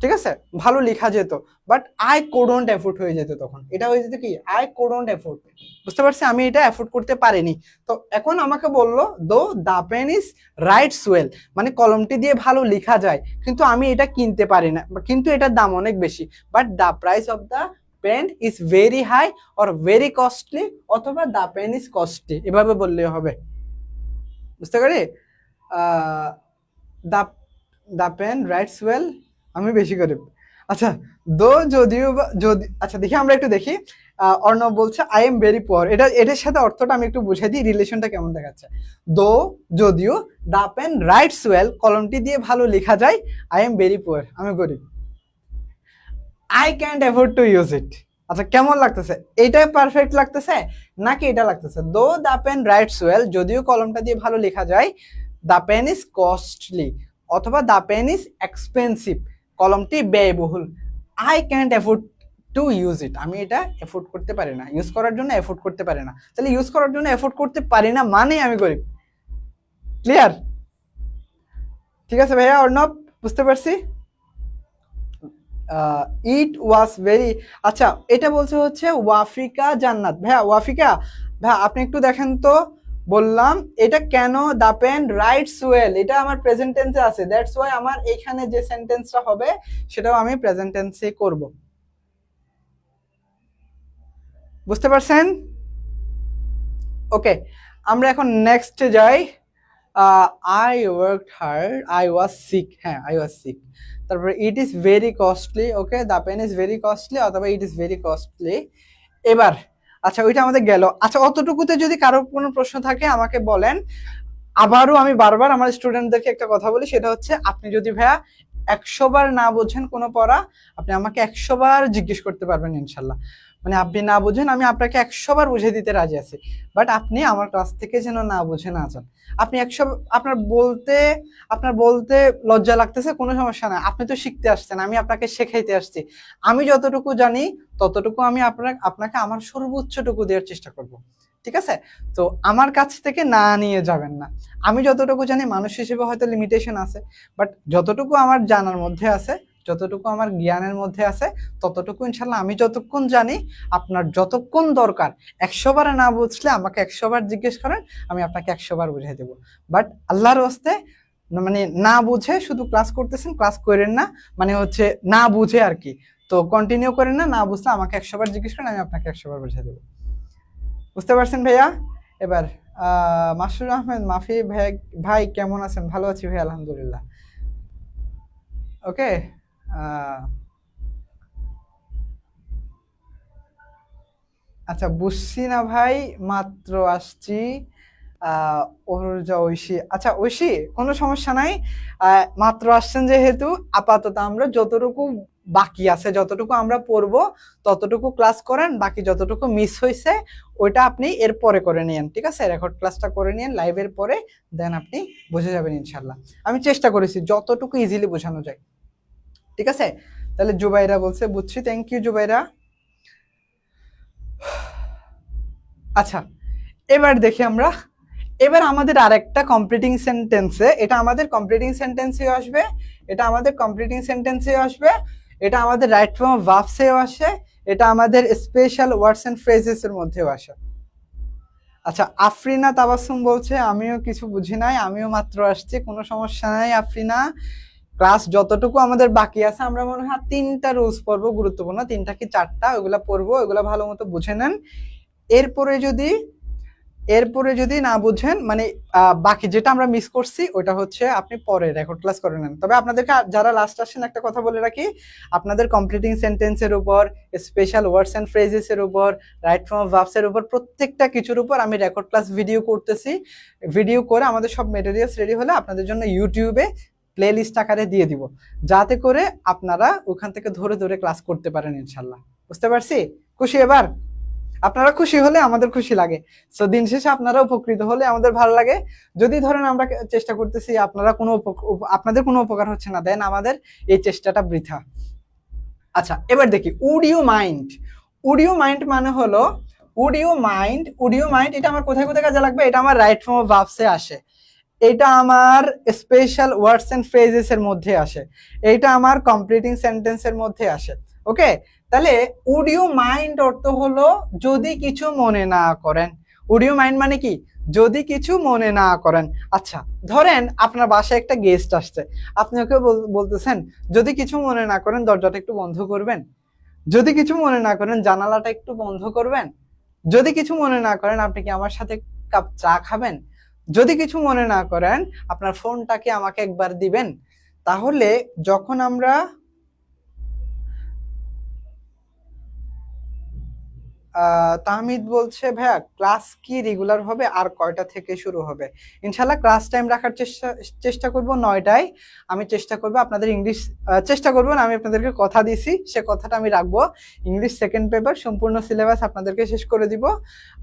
ঠিক আছে, ভালো লেখা যেত, বাট আই কুডন্ট অ্যাফোর্ড হয়ে যেত, তখন এটা হয়ে যেত কি, আই কুডন্ট অ্যাফোর্ড। বুঝতে পারছি, আমি এটা অ্যাফোর্ড করতে পারিনি। তো এখন আমাকে বললো though the pen is writes well, মানে কলমটি দিয়ে ভালো লেখা যায়, কিন্তু আমি এটা কিনতে পারি না, কিন্তু এটার দাম অনেক বেশি। But the price of the pen is very high or very costly, অথবা দ্য পেন ইজ কস্টলি, এভাবে বললে হবে। বুঝতে পারি? The the pen writes well, আমি বেশি করি। আচ্ছা, দো যদিও যদি, আচ্ছা দেখি, আমরা একটু দেখি। অর্ণব বলছে আই এম ভেরি পুয়ার, এটার সাথে অর্থটা আমি একটু বুঝাই দিই, রিলেশনটা কেমন দেখাচ্ছে। দো যদিও দ্য পেন রাইটস ওয়েল, কলমটি দিয়ে ভালো লেখা যায়, আই এম ভেরি পুয়ার, আমি গরিব। I can't afford to use it, আচ্ছা কেমন লাগতেছে? এইটা পারফেক্ট লাগতেছে নাকি এটা লাগতেছে? দো দ্য পেন রাইটস ওয়েল, যদিও কলমটা দিয়ে ভালো লেখা যায়, দ্য পেন ইজ কস্টলি অথবা দ্য পেন ইজ এক্সপেন্সিভ, কলমটি ব্যয়বহুল। I can't afford to use ইট, আমি এটা এফোর্ড করতে পারি না, ইউজ করার জন্য এফোর্ড করতে পারি না। তাহলে ইউজ করার জন্য এফোর্ড করতে পারি না মানে আমি গরিব। ক্লিয়ার? ঠিক আছে ভাইয়া অর্ণব, বুঝতে পারছি। ইট ওয়াজ ভেরি, আচ্ছা এটা বলছে হচ্ছে ওয়াফিকা জান্নাত। ভাইয়া ওয়াফিকা, ভাইয়া আপনি একটু দেখেন তো, বললাম এটা কেন দ্য পেন রাইটস ওয়েল, এটা আমার প্রেজেন্ট টেন্সে আছে, দ্যাটস ওয়াই আমার এখানে যে সেন্টেন্সটা হবে সেটাও আমি প্রেজেন্ট টেন্সে করব। বুঝতে পারছেন? ওকে, আমরা এখন নেক্সটে যাই। I worked hard, I was sick, হ্যাঁ আই ওয়াজ সিক। তারপরে it is very costly, okay the pen is very costly অথবা ইট ইজ ভেরি কস্টলি। এবার আচ্ছা ওইটা আমাদের গেল। আচ্ছা অতটুকুতে যদি কারো কোনো প্রশ্ন থাকে আমাকে বলেন। আবারও আমি বারবার আমার স্টুডেন্টদেরকে একটা কথা বলি, সেটা হচ্ছে আপনি যদি ভাইয়া 100 বার না বোঝেন কোনো পড়া, আপনি আমাকে 100 বার জিজ্ঞেস করতে পারবেন ইনশাল্লাহ। মানে আপনি না বুঝেন, আমি আপনাকে 100 বার বুঝিয়ে দিতে রাজি আছি, বাট আপনি আমার ক্লাস থেকে যেন না বুঝে না যান। আপনি 100, আপনার বলতে লজ্জা লাগতেছে, কোনো সমস্যা না, আপনি তো শিখতে আসছেন, আমি আপনাকে শেখাইতে আসছি। আমি যতটুকু জানি ততটুকু আমি আপনাকে আমার সর্বোচ্চটুকু দেওয়ার চেষ্টা করব। ঠিক আছে? তো আমার কাছ থেকে না নিয়ে যাবেন না। আমি যতটুকু জানি মানুষ হিসেবে হয়তো লিমিটেশন আছে, বাট যতটুকু আমার জানার মধ্যে আছে, যতটুকু আমার জ্ঞানের মধ্যে আছে, ততটুকু ইনশাল্লাহ আমি যতক্ষণ জানি, আপনার যতক্ষণ দরকার 100 বারে না বুঝলে আমাকে 100 বার জিজ্ঞেস করেন, আমি আপনাকে 100 বার বুঝিয়ে দেবো। বাট আল্লাহর হস্তে মানে না বুঝে শুধু ক্লাস করতেছেন, ক্লাস করেন না, মানে হচ্ছে না বুঝে আর কি। তো কন্টিনিউ করেন না, না বুঝলে আমাকে 100 বার জিজ্ঞেস করেন, আমি আপনাকে 100 বার বুঝিয়ে দেবো। বুঝতে পারছেন ভাইয়া? এবার মাসুর আহমেদ মাফি ভাই, ভাই কেমন আছেন? ভালো আছি ভাই, আলহামদুলিল্লাহ। ওকে, আচ্ছা বুঝছি না ভাই, মাত্র আসছি। ওরজা ঐশী, আচ্ছা ঐশী কোনো সমস্যা নাই। মাত্র আসছেন যেহেতু আপাতত আমরা যতটুকু বাকি আছে, যতটুকু আমরা পড়বো ততটুকু ক্লাস করেন, বাকি যতটুকু মিস হয়েছে ওইটা আপনি এর পরে করে নিয়েন, ঠিক আছে? রেকর্ড ক্লাসটা করে নিয়েন লাইভের পরে, দেন আপনি বুঝে যাবেন ইনশাল্লাহ। আমি চেষ্টা করেছি যতটুকু ইজিলি বোঝানো যায়, ঠিক আছে? তাহলে জুবাইরা বলছে বুঝছি, থ্যাংক ইউ জুবাইরা। আচ্ছা এবার দেখি আমরা, এবার আমাদের আরেকটা কমপ্লিটিং সেন্টেন্সে, এটা আমাদের কমপ্লিটিং সেন্টেন্সেও আসবে, এটা আমাদের কমপ্লিটিং সেন্টেন্সেও আসবে, এটা আমাদের রাইট ফর্ম অফ ভার্বসেও আসে, এটা আমাদের স্পেশাল ওয়ার্ডস এন্ড ফ্রেজেস এর মধ্যেও আসে। আচ্ছা আফরিনা তাবাসসুম বলছে আমিও কিছু বুঝি নাই, আমিও মাত্র আসছি, কোনো সমস্যা নাই আফরিনা। ক্লাস যতটুকু আমাদের বাকি আছে, আমরা মনে হয় 3টা রুলস পড়বো গুরুত্বপূর্ণ, 3টা কি 4টা, ওইগুলা পড়বো, ওইগুলা ভালো মতো বুঝে নেন। এরপরে যদি না বুঝেন, মানে বাকি যেটা আমরা মিস করছি ওটা হচ্ছে আপনি পরে রেকর্ড ক্লাস করে নেন। তবে আপনাদেরকে যারা লাস্ট আসেন একটা কথা বলে রাখি, আপনাদের কমপ্লিটিং সেন্টেন্সের উপর, স্পেশাল ওয়ার্ডস এন্ড ফ্রেজেস এর উপর, রাইট ফর্ম অফ ভার্বস এর উপর, প্রত্যেকটা কিছুর উপর আমি রেকর্ড ক্লাস ভিডিও করতেছি। ভিডিও করে আমাদের সব মেটেরিয়ালস রেডি হলে আপনাদের জন্য ইউটিউবে প্লে লিস্ট আকারে দিয়ে দিব, যাতে করে আপনারা ওখান থেকে ধরে ধরে ক্লাস করতে পারেন ইনশাল্লাহ। বুঝতে পারছি? খুশি এবার? আপনারা খুশি হলে আমাদের খুশি লাগে, সো দিন শেষে আপনারা উপকৃত হলে আমাদের ভালো লাগে। যদি ধরেন আমরা চেষ্টা করতেছি, আপনারা কোনো আপনাদের কোনো উপকার হচ্ছে না, দেন আমাদের এই চেষ্টাটা বৃথা। আচ্ছা এবার দেখি would you mind. Would you mind মানে হলো, would you mind, would you mind এটা আমার কোথায় কোথায় কাজে লাগবে? এটা আমার রাইট ফর্ম অফ ভার্বসে আসে, এটা আমার স্পেশাল ওয়ার্ডস এন্ড ফ্রেজেস এর মধ্যে আসে, এটা আমার কমপ্লিটিং সেন্টেন্সের মধ্যে আসে। ওকে, তাহলে উড ইউ মাইন্ড অর্থ হলো যদি কিছু মনে না করেন। উড ইউ মাইন্ড মানে কি? যদি কিছু মনে না করেন। আচ্ছা ধরেন আপনার বাসায় একটা গেস্ট আসছে, আপনি ওকে বলতেছেন যদি কিছু মনে না করেন দরজাটা একটু বন্ধ করবেন, যদি কিছু মনে না করেন জানালাটা একটু বন্ধ করবেন, যদি কিছু মনে না করেন আপনি কি আমার সাথে কাপ চা খাবেন, যদি কিছু মনে না করেন আপনার ফোনটাকে আমাকে একবার দিবেন। তাহলে যখন আমরা তাহমিদ বলছে ভাইয়া ক্লাস কি রেগুলার হবে আর কয়টা থেকে শুরু হবে? ইনশাল্লাহ ক্লাস টাইম রাখার চেষ্টা করব 9টায়। আমি চেষ্টা করব আপনাদের ইংলিশ, চেষ্টা করব না, আমি আপনাদেরকে কথা দিছি, সে কথাটা আমি রাখবো। ইংলিশ সেকেন্ড পেপার সম্পূর্ণ সিলেবাস আপনাদেরকে শেষ করে দিব।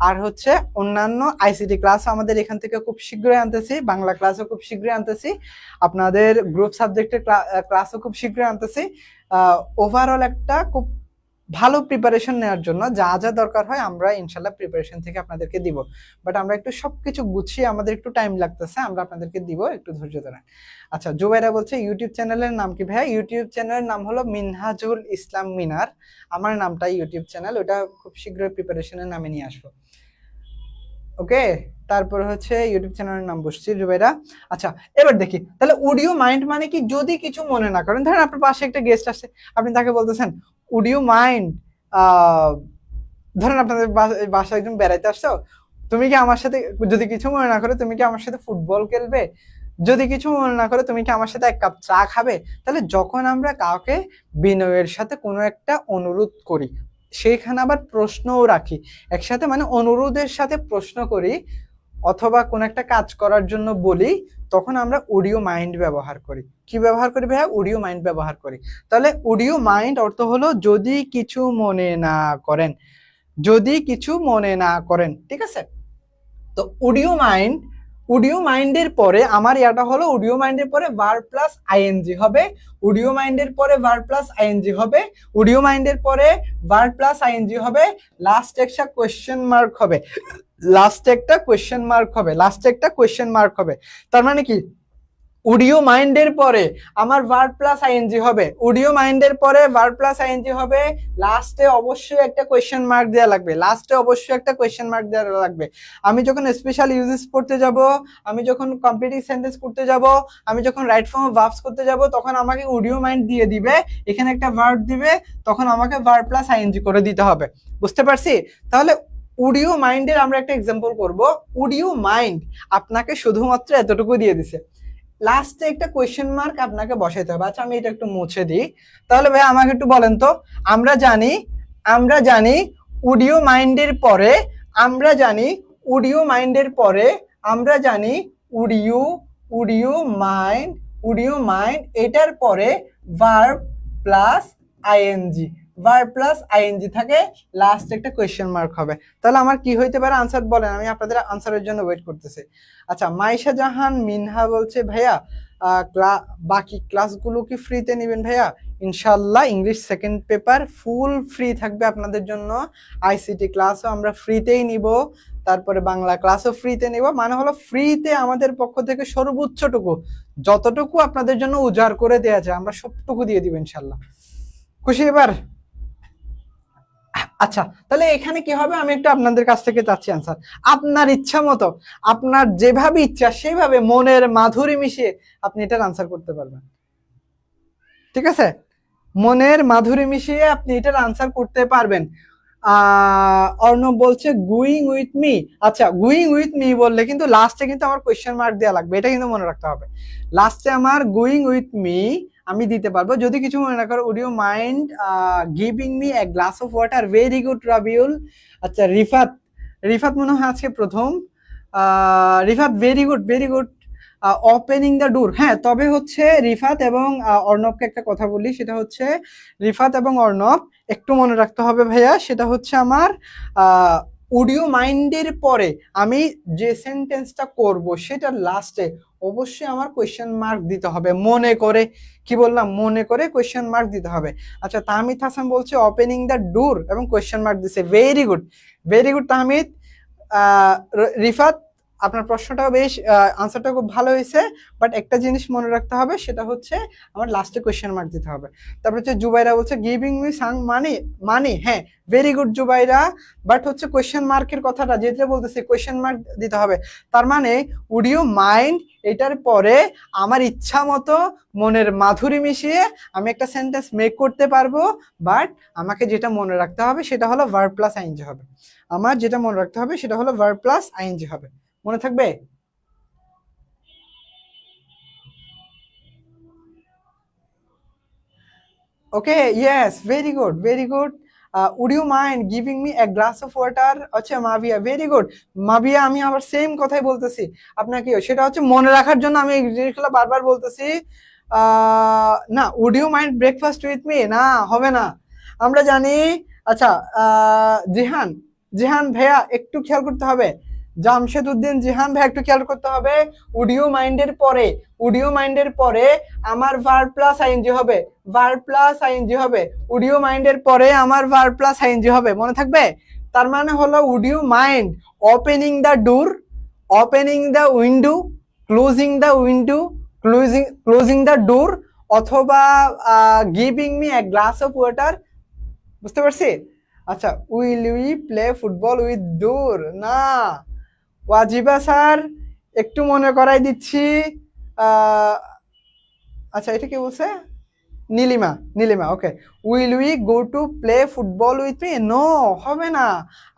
আর হচ্ছে অন্যান্য আইসিটি ক্লাস আমাদের এখান থেকে খুব শীঘ্রই আনতেছি, বাংলা ক্লাসও খুব শীঘ্রই আনতেছি, আপনাদের গ্রুপ সাবজেক্টের ক্লাসও খুব শীঘ্রই আনতেছি। ওভারঅল একটা খুব ভালো প্রিপারেশন নেওয়ার জন্য যা যা দরকার হয় আমরা ইনশাল্লাহ প্রিপারেশন থেকে আপনাদেরকে দিব। বাট আমরা একটু সবকিছু গুছিয়ে, আমাদের একটু টাইম লাগতেছে, আমরা আপনাদেরকে দিব, একটু ধৈর্য ধরেন। আচ্ছা জুবাইরা বলছে ইউটিউব চ্যানেলের নাম কি ভাইয়া? ইউটিউব চ্যানেলের নাম হলো মিনহাজুল ইসলাম মিনার, আমার নামটাই ইউটিউব চ্যানেল, ওটা খুব শীঘ্রই প্রিপারেশনের নামে নিয়ে আসবো। ওকে, তারপর হচ্ছে ইউটিউব চ্যানেলের নাম বসছি জুবাইরা। আচ্ছা এবার দেখি, তাহলে উড ইউ মাইন্ড মানে কি? যদি কিছু মনে না করেন, ধরেন আপনার পাশে একটা গেস্ট আসছে, আপনি তাকে বলতেছেন উড ইউ মাইন্ড, ধরেন আপনাদের বাসায় একজন বেড়াইতে আসছো, তুমি কি আমার সাথে, যদি কিছু মনে না করে তুমি কি আমার সাথে ফুটবল খেলবে, যদি কিছু মনে না করে তুমি কি আমার সাথে 1 কাপ চা খাবে? তাহলে যখন আমরা কাউকে বিনয়ের সাথে কোনো একটা অনুরোধ করি, সেইখানে আবার প্রশ্নও রাখি একসাথে, মানে অনুরোধের সাথে প্রশ্ন করি, অথবা কোন একটা কাজ করার জন্য বলি, তখন আমরা উড ইউ মাইন্ড ব্যবহার করি। কি ব্যবহার করি ভাইয়া? উড ইউ মাইন্ড ব্যবহার করি। তাহলে উড ইউ মাইন্ড অর্থ হলো যদি কিছু মনে না করেন, যদি কিছু মনে না করেন, ঠিক আছে? তো would you mind, would you মাইন্ডের পরে আমার ইয়াটা হলো উড ইউ মাইন্ডের পরে ভার্ব প্লাস আইএনজি হবে, উড ইউ মাইন্ডের পরে ভার্ব প্লাস আইএনজি হবে, উড ইউ মাইন্ডের পরে ভার্ব প্লাস আইএনজি হবে, লাস্ট একটা কোয়েশ্চেন মার্ক হবে, লাস্টে একটা কোয়েশ্চেন মার্ক হবে, লাস্টে একটা কোয়েশ্চেন মার্ক হবে। তার মানে কি, উডিও মাইন্ডের পরে আমার ভার্ব প্লাস আইএনজি হবে, উডিও মাইন্ডের পরে ভার্ব প্লাস আইএনজি হবে, লাস্টে অবশ্যই একটা কোয়েশ্চেন মার্ক দেওয়া লাগবে, লাস্টে অবশ্যই একটা কোয়েশ্চেন মার্ক দেওয়া লাগবে। আমি যখন স্পেশাল ইউজেস পড়তে যাব, আমি যখন কমপ্লিটিভ সেন্টেন্স করতে যাব, আমি যখন রাইট ফর্ম অফ ভার্বস করতে যাব, তখন আমাকে উডিও মাইন্ড দিয়ে দিবে, এখানে একটা ভার্ব দিবে, তখন আমাকে ভার্ব প্লাস আইএনজি করে দিতে হবে। বুঝতে পারছি? তাহলে উডিও মাইন্ডের আমরা একটা এক্সাম্পল করব। উডিও মাইন্ড আপনাকে শুধুমাত্র এতটুকু দিয়ে দিছে, লাস্টে একটা কোয়েশ্চেন মার্ক আপনাকে বসাইতে হবে। আচ্ছা আমি এটা একটু মুছে দিই। তাহলে ভাই আমাকে একটু বলেন তো, আমরা জানি উডিও মাইন্ডের পরে, আমরা জানি উডিও মাইন্ডের পরে, আমরা জানি উডিও উডিও মাইন্ড উডিও মাইন্ড এটার পরে verb plus ING, verb plus ING থাকে, লাস্ট একটা কোয়েশ্চেন মার্ক হবে। তাহলে আমার কি হইতে পারে আনসার বলেন, আমি আপনাদের আনসারের জন্য ওয়েট করতেছি। আচ্ছা মাইশা জাহান মিনহা বলছে ভাইয়া বাকি ক্লাসগুলো কি ফ্রিতে নেবেন ভাইয়া? ইনশাল্লাহ English second paper full free থাকবে আপনাদের জন্য, আইসিটি ক্লাসও আমরা ফ্রিতেই নিব, তারপরে বাংলা ক্লাসও ফ্রিতে নিব, মানে হলো ফ্রিতে আমাদের পক্ষ থেকে সর্বোচ্চটুকু যতটুকু আপনাদের জন্য উজাড় করে দেওয়া যায় আমরা সবটুকু দিয়ে দিব ইনশাল্লাহ। খুশি এবার? আচ্ছা তাহলে এখানে কি হবে, আমি একটু আপনাদের কাছ থেকে চাচ্ছি আনসার, আপনার ইচ্ছা মতো, আপনার যেভাবে ইচ্ছা সেইভাবে মনের মাধুরী মিশিয়ে আপনি এটার আনসার করতে পারবেন। ঠিক আছে, মনের মাধুরী মিশিয়ে আপনি এটার আনসার করতে পারবেন। অর্ণব বলছে গুইং উইথ মি। আচ্ছা গুইং উইথ মি বললে কিন্তু লাস্টে কিন্তু আমার কোয়েশ্চেন মার্ক দেওয়া লাগবে, এটা কিন্তু মনে রাখতে হবে। লাস্টে আমার গুইং উইথ মি আমি দিতে পারবো যদি কিছু মনে না করো। Would you mind giving me a glass of water? Very good Rabiul. আচ্ছা রিফাত, রিফাত মনে হয় আজকে প্রথম। Rifat very good very good. Opening the door, হ্যাঁ তবে হচ্ছে রিফাত এবং অর্ণবকে একটা কথা বলি, সেটা হচ্ছে রিফাত এবং অর্ণব একটু মনে রাখতে হবে ভাইয়া, সেটা হচ্ছে আমার অডিও মাইন্ডের পরে আমি যে সেন্টেন্সটা করব সেটার লাস্টে অবশ্যই আমার কোয়েশ্চেন মার্ক দিতে হবে, মনে করে, কি বললাম, মনে করে কোয়েশ্চেন মার্ক দিতে হবে। আচ্ছা তাহমিদ হাসান বলছে ওপেনিং দ্য ডোর এবং কোয়েশ্চেন মার্ক দিছে, very good very good Tahmid. Rifat আপনার প্রশ্নটাও বেশ, আনসারটা খুব ভালো হয়েছে, বাট একটা জিনিস মনে রাখতে হবে, সেটা হচ্ছে আমার লাস্টে কোয়েশ্চেন মার্ক দিতে হবে। তারপর হচ্ছে জুবাইরা বলছে গিভিং মি সাং মানি, মানি, হ্যাঁ ভেরি গুড জুবাইরা, বাট হচ্ছে কোয়েশ্চেন মার্কের কথাটা যেটা বলতেছি কোয়েশ্চেন মার্ক দিতে হবে। তার মানে উড ইউ মাইন্ড এটার পরে আমার ইচ্ছা মতো মনের মাধুরী মিশিয়ে আমি একটা সেন্টেন্স মেক করতে পারবো, বাট আমাকে যেটা মনে রাখতে হবে সেটা হলো ভার্ব প্লাস আইএনজি হবে। আমার যেটা মনে রাখতে হবে সেটা হলো ভার্ব প্লাস আইএনজি হবে, মনে থাকবে? Okay yes very good very good. Would you mind giving me a glass of water? আচ্ছা মাভিয়া ভেরি গুড। মাভিয়া আমি আবার সেম কথাই বলতেছি আপনাকে, সেটা হচ্ছে মনে রাখার জন্য আমি এই জিনিসগুলো বারবার বলতেছি। না would you mind breakfast with me, না হবে না, আমরা জানি। আচ্ছা জিহান, জিহান ভাইয়া একটু খেয়াল করতে হবে, জামশেদ উদ্দিন জিহান ভাই একটু খেয়াল করতে হবে, উডিও মাইন্ডের পরে, উডিও মাইন্ডের পরে আমার ভার্ব প্লাস আইএনজি হবে, ভার্ব প্লাস আইএনজি হবে, উডিও মাইন্ডের পরে আমার ভার্ব প্লাস আইএনজি হবে, মনে থাকবে? তার মানে হলো would you mind opening the door, opening the window, closing the window, closing the door, অথবা giving me a glass of water. বুঝতে পারছি? আচ্ছা will we play football with door? না, ওয়াজিবা স্যার একটু মনে করাই দিচ্ছি। আচ্ছা এটা কি বলছে? Nilima, Nilima okay. Will we go to play football with me? No, হবে না।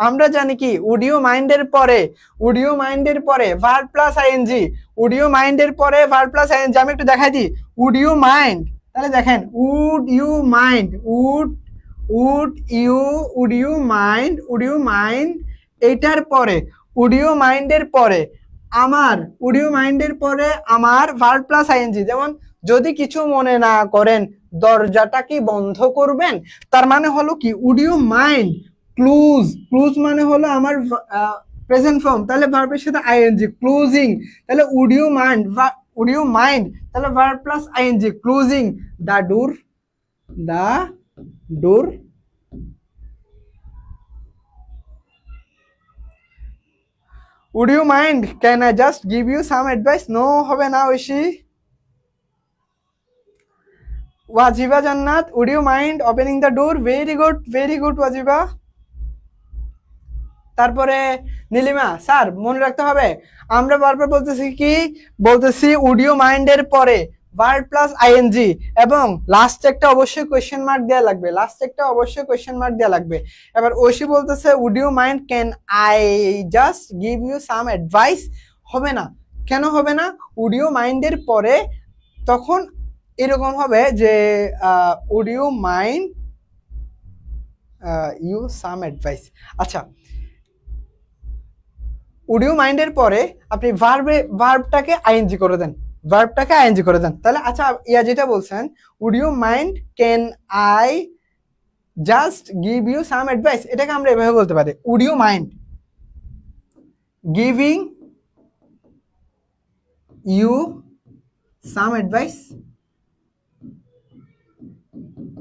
আমরা জানি কি উডিও মাইন্ডের পরে, উডিও মাইন্ডের পরে ভার্ব প্লাস আইএনজি, উডিও মাইন্ডের পরে ভার্ব প্লাস আইএনজি। আমি একটু দেখাই দিই, উডিও মাইন্ড, তাহলে দেখেন would you mind, would would you, would you mind, would you mind এইটার পরে, উডিও মাইন্ডের পরে আমার, উডিও মাইন্ডের পরে আমার ভার্ব প্লাস আইএনজি। যেমন যদি কিছু মনে না করেন দরজাটা কি বন্ধ করবেন? তার মানে হলো কি উডিও মাইন্ড ক্লোজ, ক্লোজ মানে হলো আমার প্রেজেন্ট ফর্ম, তাহলে ভার্বের সাথে আইএনজি ক্লোজিং, তাহলে উডিও মাইন্ড, উডিও মাইন্ড তাহলে verb plus ING closing the door, the door. Would you mind? Can I just give you some advice? No, হবে না ঐশী। ওয়াজিবা জান্নাত, would you mind opening the door? Very good ওয়াজিবা। তারপরে Nilima, sir মনে রাখতে হবে আমরা বারবার বলতেছি কি, বলতেছি would you mind এর পরে ভার্ব প্লাস আইএনজি এবং লাস্টে একটা অবশ্যই কোয়েশ্চেন মার্ক দেওয়া লাগবে, লাস্টে একটা অবশ্যই কোয়েশ্চেন মার্ক দেওয়া লাগবে। এবার ঐশী বলতেছে would you mind can I just give you some advice? হবে না। কেন হবে না? would you mind এর পরে তখন এরকম হবে যে would you mind you some advice। আচ্ছা, would you mind এর পরে আপনি ভার্বটাকে আইএনজি করে দেন, ভার্বটাকে আইএনজি করে দেন, তাহলে আচ্ছা ইয়া যেটা বলছেন would you mind can I just give you some advice, এটাকে আমরা এভাবে বলতে পারি would you mind giving you some advice,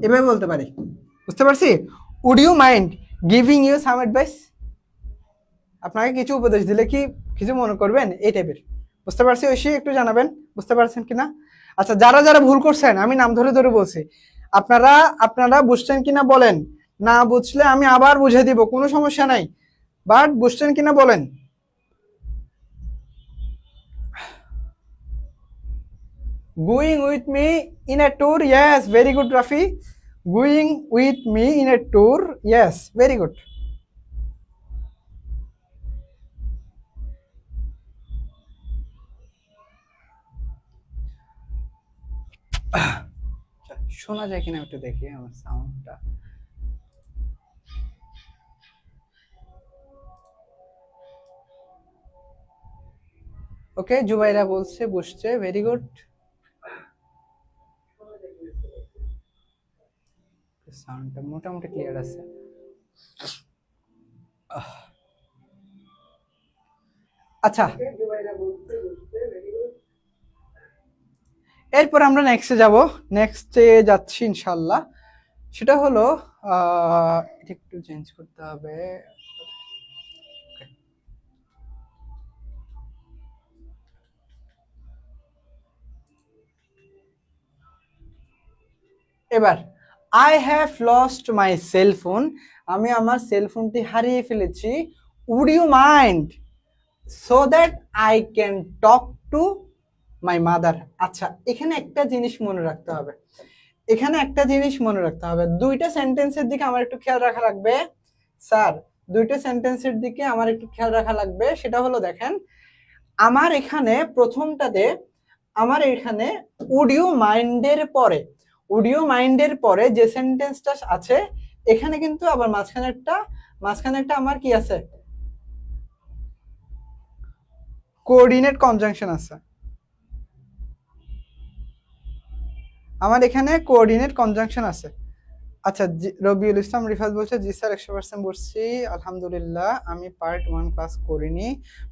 এভাবে বলতে পারি। বুঝতে পারছি? would you mind giving you some advice, আপনাকে কিছু উপদেশ দিলে কি কিছু মনে করবেন, এই টাইপের। বুঝতে পারছি ঐশী? একটু জানাবেন বুঝতে পারছেন কিনা। আচ্ছা, যারা যারা ভুল করছেন আমি নাম ধরে ধরে বলছি, আপনারা বুঝছেন কিনা বলেন, না বুঝলে আমি আবার বুঝিয়ে দিব, কোনো সমস্যা নাই, বাট বুঝছেন কিনা বলেন। Going with me in a tour, yes, very good Rafi. Going with me in a tour, yes, very good. শোনা যায় কিনা একটু দেখি আমার সাউন্ডটা। ওকে, জুবাইরা বলছে বুঝছে, ভেরি গুড। সাউন্ডটা মোটামুটি ক্লিয়ার আছে। আচ্ছা, এরপর আমরা নেক্সটে যাব, নেক্সটে যাচ্ছি ইনশাল্লাহ। সেটা হলো এটা একটু চেঞ্জ করতে হবে। এবার I have lost my cellphone, আমি আমার সেলফোনটি হারিয়ে ফেলেছি। Would you mind so that I can talk to my mother. আচ্ছা, এখানে একটা জিনিস মনে রাখতে হবে, এখানে একটা জিনিস মনে রাখতে হবে, দুইটা সেন্টেন্সের দিকে আমার একটু খেয়াল রাখা লাগবে স্যার, দুইটা সেন্টেন্সের দিকে আমার একটু খেয়াল রাখা লাগবে। সেটা হলো দেখেন, আমার এখানে প্রথমটাতে আমার এখানে উড ইউ মাইন্ডের পরে, উড ইউ মাইন্ডের পরে যে সেন্টেন্সটা আছে এখানে কিন্তু আবার মাঝখানে একটা আমার কি আছে, কোঅর্ডিনেট কনজাংশন আছে, আমার এখানে কোঅর্ডিনেট কনজাংশন আছে। আচ্ছা, রবিউল ইসলাম রিফাত বলছে জি স্যার 100% বলছি আলহামদুলিল্লাহ, আমি পার্ট 1 ক্লাস করিনি।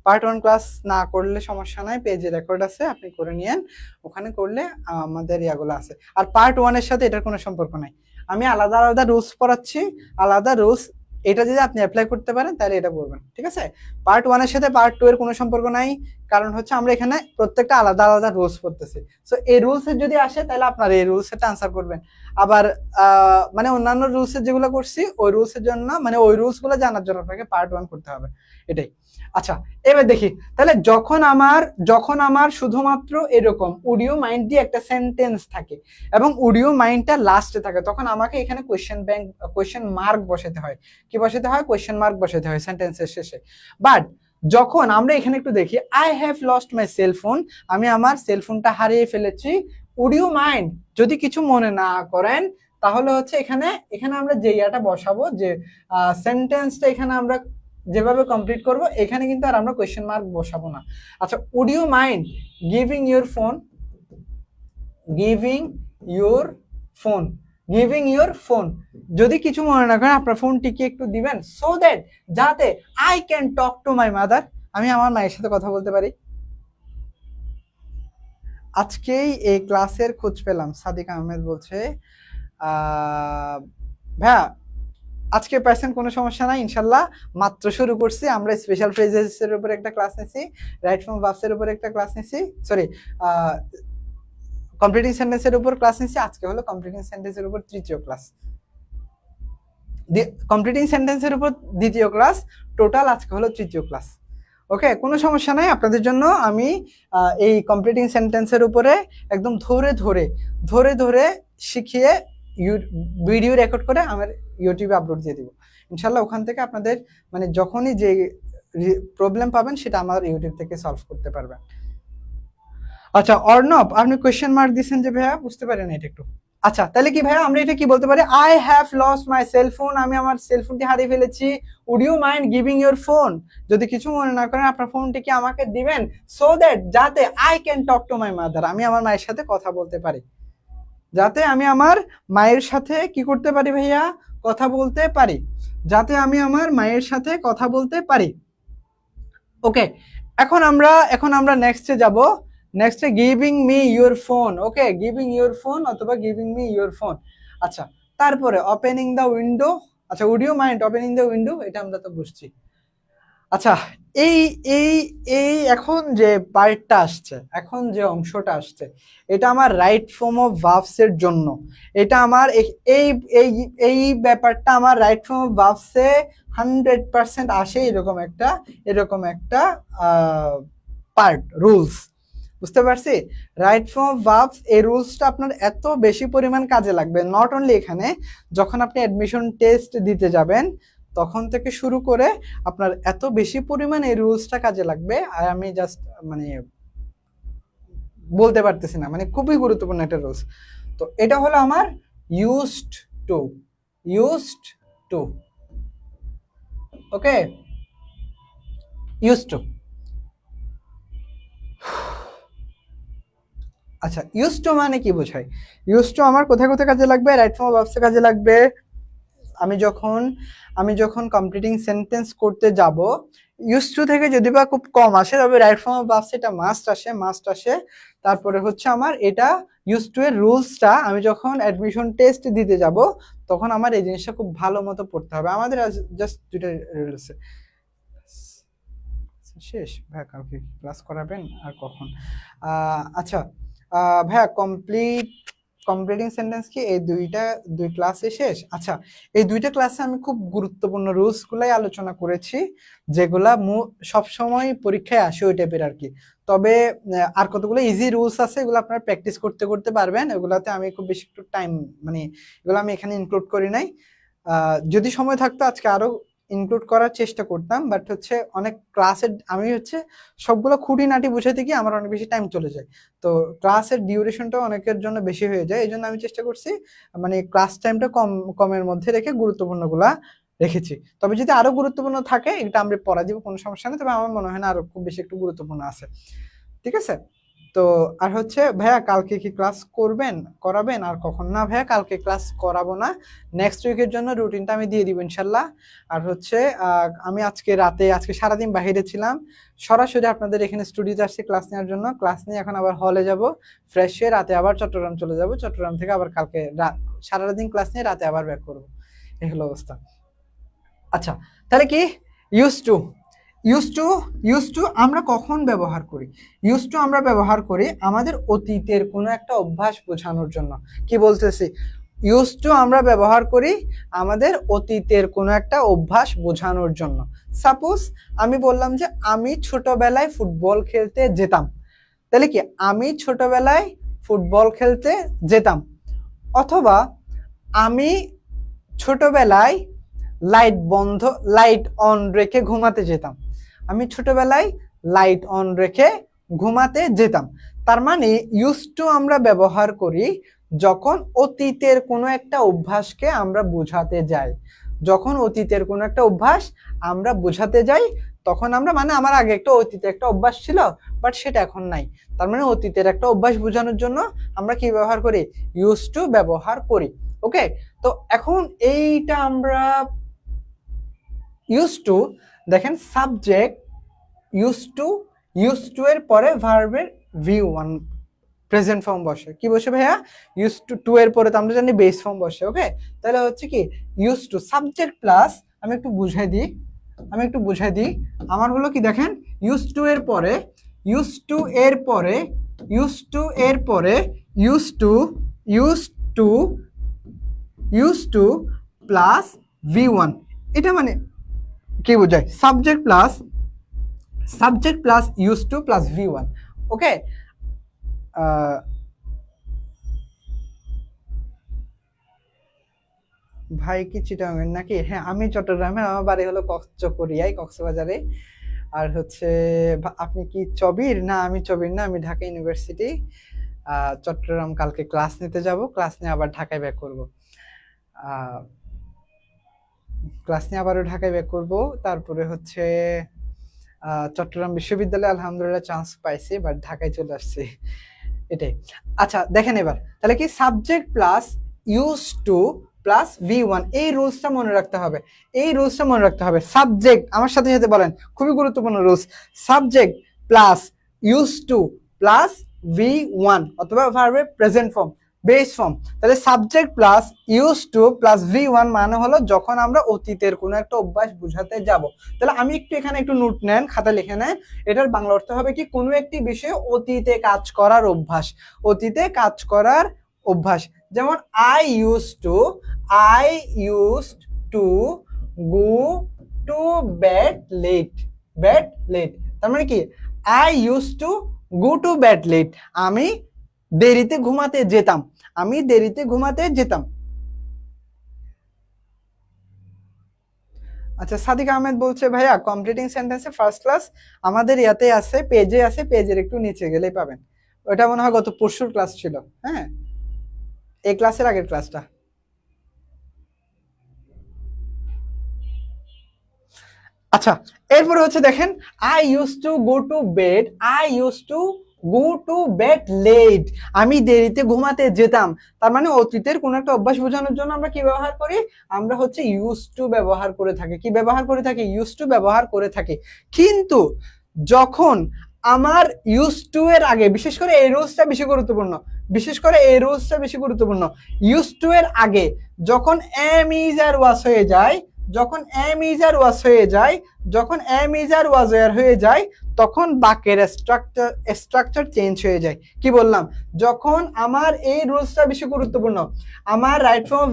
পার্ট 1 ক্লাস না করলে সমস্যা নাই, পেজে রেকর্ড আছে, আপনি করে নিয়েন, ওখানে করলে আমাদের ইয়াগুলো আছে। আর পার্ট 1 এর সাথে এটার কোনো সম্পর্ক নাই, আমি আলাদা আলাদা রুলস পড়াচ্ছি, আলাদা রুলস, এটা যদি আপনি অ্যাপ্লাই করতে পারেন তাহলে এটা করবেন, ঠিক আছে? পার্ট 1 এর সাথে পার্ট 2 এর কোনো সম্পর্ক নাই, কারণ হচ্ছে আমরা এখানে প্রত্যেকটা আলাদা আলাদা রুলস পড়তেছি। সো এই রুলসের যদি আসে তাহলে আপনারা এই রুলসেরটা আনসার করবেন। আবার মানে অন্যান্য রুলসের যেগুলো করছি ওই রুলসের জন্য, মানে ওই রুলসগুলো জানার জন্য আপনাকে পার্ট 1 করতে হবে, এটাই। আচ্ছা, এবার দেখি তাহলে যখন আমার শুধুমাত্র এরকম উড ইউ মাইন্ড দিয়ে একটা সেন্টেন্স থাকে এবং উড ইউ মাইন্ডটা লাস্টে থাকে, তখন আমাকে এখানে কোয়েশ্চেন মার্ক বসাতে হয়। কি বসাতে হয়? কোয়েশ্চেন মার্ক বসাতে হয় সেন্টেন্সের শেষে। বাট যখন আমরা এখানে একটু দেখি I have lost my cellphone, আমি আমার সেলফোনটা হারিয়ে ফেলেছি, উড ইউ মাইন্ড যদি কিছু মনে না করেন তাহলে হচ্ছে এখানে আমরা যে ইয়াটা বসাবো, যে সেন্টেন্সটা এখানে আমরা যেভাবে কমপ্লিট করব, এখানে কিন্তু আর আমরা কোয়েশ্চেন মার্ক বসাবো না। আচ্ছা, would you mind giving your phone, giving your phone, যদি কিছু মনে না করেন আপনার ফোনটিকে একটু দিবেন, সো দ্যাট যাতে I can talk to my mother, আমি আমার মায়ের সাথে কথা বলতে পারি। আজকেই এই ক্লাসের খোঁজ পেলাম, সাদিক আহমেদ বলছে। ভাইয়া আজকে পাইছেন, কোনো সমস্যা নাই ইনশাল্লাহ। মাত্র শুরু করছি আমরা। স্পেশাল ফ্রেজেসের উপর একটা ক্লাস নিছি, রাইট ফর্ম ভার্বসের উপর একটা ক্লাস নিছি, সরি কমপ্লিটিং সেন্টেন্সের উপর ক্লাস নিছি। আজকে হলো কমপ্লিটিং সেন্টেন্সের উপর তৃতীয় ক্লাস, কমপ্লিটিং সেন্টেন্সের উপর দ্বিতীয় ক্লাস, টোটাল আজকে হলো তৃতীয় ক্লাস। ওকে, কোনো সমস্যা নাই। আপনাদের জন্য আমি এই কমপ্লিটিং সেন্টেন্সের উপরে একদম ধরে ধরে ধরে ধরে শিখিয়ে ভিডিও রেকর্ড করে আমার ইউটিউবে আপলোড দিয়ে দিব ইনশাল্লাহ। ওখান থেকে আপনাদের মানে যখনই যে প্রবলেম পাবেন সেটা আমার ইউটিউব থেকে সলভ করতে পারবেন। আচ্ছা অর্ণব, আপনি কোয়েশ্চেন মার্ক দিচ্ছেন যে ভাইয়া বুঝতে পারেন এটা একটু। আচ্ছা তাহলে কি ভাইয়া আমরা এটা কি বলতে পারি, I have lost my cellphone, আমি আমার সেলফোনটি হারিয়ে ফেলেছি। Would you mind giving your phone, যদি কিছু মনে না করেন আপনার ফোনটি কি আমাকে দিবেন, সো দ্যাট যাতে I can talk to my mother, আমি আমার মায়ের সাথে কথা বলতে পারি, যাতে আমি আমার মায়ের সাথে কি করতে পারি ভাইয়া, কথা বলতে পারি, যাতে আমি আমার মায়ের সাথে কথা বলতে পারি। ওকে, এখন আমরা নেক্সটে যাব। নেক্সটে giving me your phone. Okay, giving your phone অথবা গিভিং মি ইউর ফোন। আচ্ছা, তারপরে ওপেনিং দ্য উইন্ডো। আচ্ছা, would you mind opening the window, এটা আমরা তো বুঝছি। আচ্ছা, এই এই এই এখন যে পার্টটা আসছে, এখন যে অংশটা আসছে, এটা আমার রাইট ফর্ম অফ ভার্বস এর জন্য। এটা আমার এই এই এই ব্যাপারটা আমার রাইট ফর্ম অফ ভার্বসে 100% আসে, এরকম একটা পার্ট, রুলস। বুঝতে পারছি? রাইট ফর্ম অফ ভার্বস, এই রুলসটা আপনার এত বেশি পরিমাণ কাজে লাগবে, নট অনলি এখানে, যখন আপনি অ্যাডমিশন টেস্ট দিতে যাবেন তখন থেকে শুরু করে আপনার এত বেশি পরিমাণ এই রুলসটা কাজে লাগবে, আর আমি জাস্ট মানে বলতে পারতেছি না, মানে খুবই গুরুত্বপূর্ণ একটা রুলস। তো এটা হলো আমার used to, used to. Okay, used to. আচ্ছা, ইউজ টু মানে কি বোঝায়? ইউজ টু আমার কোথায় কোথায় কাজে লাগবে? রাইট ফর্ম অফ ভার্বসে কাজে লাগবে। আমি যখন কমপ্লিটিং সেন্টেন্স করতে যাব, ইউজ টু থেকে যদি বা খুব কম আসে, তবে রাইট ফর্ম অফ ভার্বস এটা মাস্ট আসে। তারপরে হচ্ছে আমার এটা ইউজ টু এর রুলসটা আমি যখন অ্যাডমিশন টেস্ট দিতে যাব তখন আমার এই জিনিসটা খুব ভালো মতো পড়তে হবে। আমাদের জাস্ট দুইটা রুলস শেষ। ভাইয়া কালকে ক্লাস করাবেন আর কখন? আচ্ছা ভাইয়া কমপ্লিটিং সেন্টেন্স কি এই দুই ক্লাসে শেষ? আচ্ছা, এই দুইটা ক্লাসে আমি খুব গুরুত্বপূর্ণ রুলস গুলাই আলোচনা করেছি, যেগুলা সবসময় পরীক্ষায় আসে ওই টাইপের আর কি। তবে আর কতগুলো ইজি রুলস আছে, এগুলো আপনারা প্র্যাকটিস করতে করতে পারবেন। এগুলাতে আমি খুব বেশি একটু টাইম, মানে এগুলো আমি এখানে ইনক্লুড করি নাই। যদি সময় থাকতো আজকে আরো ইনক্লুড করার চেষ্টা করতাম, বাট হচ্ছে অনেক ক্লাসের আমি হচ্ছে সবগুলো খুঁটিনাটি বুঝাতে গিয়ে আমার অনেক বেশি টাইম চলে যায়, তো ক্লাসের ডিউরেশনটা অনেকের জন্য বেশি হয়ে যায়। এই জন্য আমি চেষ্টা করছি মানে ক্লাস টাইমটা কমের মধ্যে রেখে গুরুত্বপূর্ণগুলা রেখেছি। তবে যদি আরো গুরুত্বপূর্ণ থাকে এটা আমরা পড়া দিব, কোনো সমস্যা নেই, তবে আমার মনে হয় না আরো খুব বেশি একটু গুরুত্বপূর্ণ আছে। ঠিক আছে? তো আর হচ্ছে ভাইয়া কালকে কি ক্লাস করাবেন আর কখন? না ভাইয়া, কালকে ক্লাস করাবো না, নেক্সট উইকের জন্য রুটিনটা আমি দিয়ে দিব ইনশাল্লাহ। আর হচ্ছে আমি আজকে সারাদিন বাইরে ছিলাম, সরাসরি আপনাদের এখানে স্টুডিওতে আসছি ক্লাস নেওয়ার জন্য। ক্লাস নিয়ে এখন আবার হলে যাব, ফ্রেশ হয়ে রাতে আবার চট্টগ্রাম চলে যাব, চট্টগ্রাম থেকে আবার কালকে সারাদিন ক্লাস নিয়ে রাতে আবার ব্যাক করবো, এই হলো অবস্থা। আচ্ছা, তাহলে কি ইউজ টু আমরা কখন ব্যবহার করি? ইউজ টু আমরা ব্যবহার করি আমাদের অতীতের কোনো একটা অভ্যাস বোঝানোর জন্য। কি বলতেছি? ইউজ টু আমরা ব্যবহার করি আমাদের অতীতের কোনো একটা অভ্যাস বোঝানোর জন্য। সাপোজ আমি বললাম যে আমি ছোটবেলায় ফুটবল খেলতে যেতাম, তাহলে কি আমি ছোটবেলায় ফুটবল খেলতে যেতাম, অথবা আমি ছোটবেলায় লাইট অন রেখে ঘুমাতে যেতাম, আমি ছোটবেলায় লাইট অন রেখে ঘুমাতে যেতাম। তার মানে ইউজ টু আমরা ব্যবহার করি যখন অতীতের কোনো একটা অভ্যাসকে আমরা বোঝাতে যাই। যখন অতীতের কোনো একটা অভ্যাস আমরা বোঝাতে যাই তখন আমরা, মানে আমার আগে অতীতে একটা অভ্যাস ছিল বাট সেটা এখন নাই, তার মানে অতীতের একটা অভ্যাস বোঝানোর জন্য আমরা কি ব্যবহার করি? ইউজ টু ব্যবহার করি। ওকে, তো এখন এইটা আমরা ইউজ টু, দেখেন সাবজেক্ট ইউজ টু এর পরে ভার্বের ভি1 প্রেজেন্ট ফর্ম বসে। কি বসে ভাইয়া? ইউজ টু এর পরে তো আমরা জানি বেস ফর্ম বসে। ওকে, তাহলে হচ্ছে কি ইউজ টু সাবজেক্ট প্লাস, আমি একটু বুঝাই দিই, আমার হলো কি দেখেন, ইউজ টু এর পরে ইউজ টু এর পরে ইউজ টু এর পরে use to use to use to plus V1, এটা মানে কি বোঝায়? Subject plus use to plus V1। ওকে, ভাই কি চিটাগাং নাকি? হ্যাঁ, আমি চট্টগ্রামে, আমার বাড়ি হলো চকরিয়ায়, কক্সবাজারে। আর হচ্ছে আপনি কি চবির? না, আমি চবির না, আমি ঢাকা ইউনিভার্সিটি চট্টগ্রাম কালকে ক্লাস নিতে যাব, ক্লাস নিয়ে আবার ঢাকায় ব্যাক করব। ক্লাস নিয়ে আবারও ঢাকায় ব্যাক করব। তারপরে হচ্ছে চট্টগ্রাম বিশ্ববিদ্যালয়ে আলহামদুলিল্লাহ চান্স পাইছি, বাট ঢাকায় চলে আসছি, এটাই। আচ্ছা দেখেন এবার, তাহলে কি subject plus use to plus V1, এই রুলসটা মনে রাখতে হবে। সাবজেক্ট, আমার সাথে সাথে বলেন, খুবই গুরুত্বপূর্ণ rules. Subject plus use to plus V1 অথবা ভার্বের প্রেজেন্ট ফর্ম, বেস ফর্ম। তাহলে subject plus use to plus V1 মানে হলো যখন আমরা অতীতের কোনো একটা অভ্যাস বোঝাতে যাব। তাহলে আমি এখানে একটু নোট নেন, খাতা লিখে নেন। এটার বাংলা অর্থ হবে কি? কোনো একটি বিষয়ে অতীতে কাজ করার অভ্যাস। যেমন I use to go to bed late. তার মানে কি? I use to go to bed late, আমি দেরিতে ঘুমাতে যেতাম। আচ্ছা, সাদিক আহমেদ বলছে ভাইয়া কমপ্লিটিং সেন্টেন্সে ফার্স্ট ক্লাস আমাদের ইয়াতে আছে, পেজে আছে, পেজের একটু নিচে গেলেই পাবেন। ওটা মনে হয় গত পরশুর ক্লাস ছিল। হ্যাঁ, এই ক্লাসের আগের ক্লাসটা। আচ্ছা, এরপরে হচ্ছে দেখেন, I use to go to bed late, আমি দেরিতে ঘুমাতে যেতাম। তার মানে অতীতের কোন একটা অভ্যাস বোঝানোর জন্য আমরা কি ব্যবহার করি? আমরা হচ্ছে ইউজ টু ব্যবহার করে থাকি। ইউজ টু ব্যবহার করে থাকি। কিন্তু যখন আমার ইউজ টু এর আগে, বিশেষ করে এই রুলসটা বেশি গুরুত্বপূর্ণ, ইউজ টু এর আগে যখন এম ইজ আর ওয়াজ হয়ে যায়, তখন বাক্যের স্ট্রাকচার চেঞ্জ হয়ে যায়। কি বললাম? যখন আমার এই রুলসটা বেশি গুরুত্বপূর্ণ, আমার রাইট ফর্ম অফ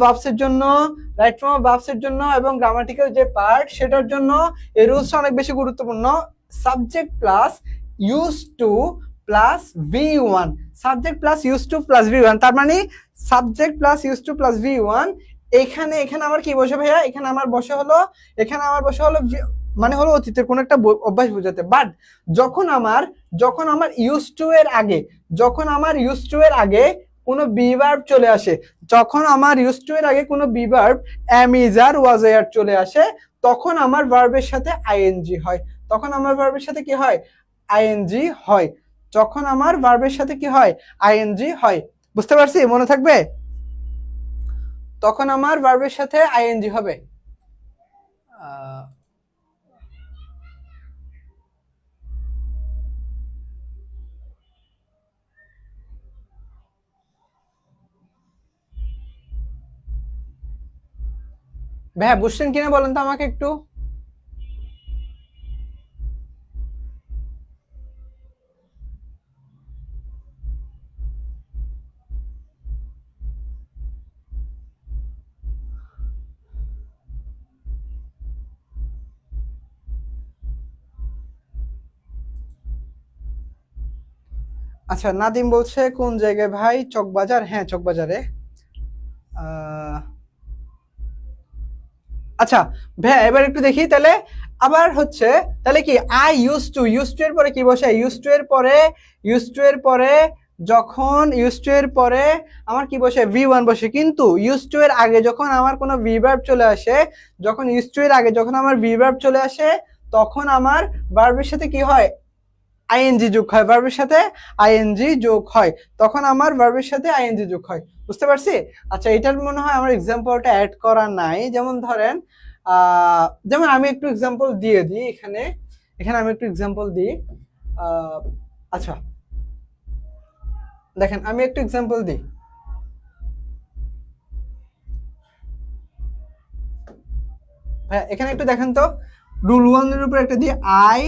ভার্বস এর জন্য এবং গ্রামাটিক্যাল যে পার্ট সেটার জন্য এই রুলসটা অনেক বেশি গুরুত্বপূর্ণ। Subject plus use to plus V1, তার মানে subject plus use to plus V1। এখানে আমার কি বসে ভাইয়া? এখানে আমার বসে হলো মানে হলো অতীতের কোন একটা অভ্যাস বোঝাতে। বাট যখন আমার ইউজ টু এর আগে কোনো বি ভার্ব চলে আসে, এম ইজ আর ওয়াজ আর চলে আসে, তখন আমার ভার্বের সাথে আইএনজি হয়। বুঝতে পারছি? মনে থাকবে? তখন আমার ভার্বের সাথে আইএনজি হবে। ভাইয়া বুঝছেন কিনা বলেন তো আমাকে একটু। আচ্ছা, নাদিম বলছে কোন জায়গায় ভাই? চকবাজার। হ্যাঁ, চকবাজারে। আচ্ছা ভাইয়া, এবার একটু দেখি তাহলে। আবার হচ্ছে তাহলে কি আই ইউজ টু এর পরে কি বসে? ইউজ টু এর পরে আমার কি বসে? V1 বসে। কিন্তু ইউজ টু এর আগে যখন আমার কোনো ভার্ব চলে আসে, তখন আমার ভার্বের সাথে কি হয়? আইএনজি যোগ হয়। বুঝতে পারছি? আচ্ছা, এটার মনে হয় আমার এক্সাম্পলটা অ্যাড করা নাই। যেমন ধরেন আমি একটু এক্সাম্পল দিয়ে দিই এখানে আমি একটু এক্সাম্পল দিই। আচ্ছা, দেখেন আমি একটু এক্সাম্পল দিই। হ্যাঁ, এখানে একটু দেখেন তো, রুল 1 এর উপর একটা দিয়ে, I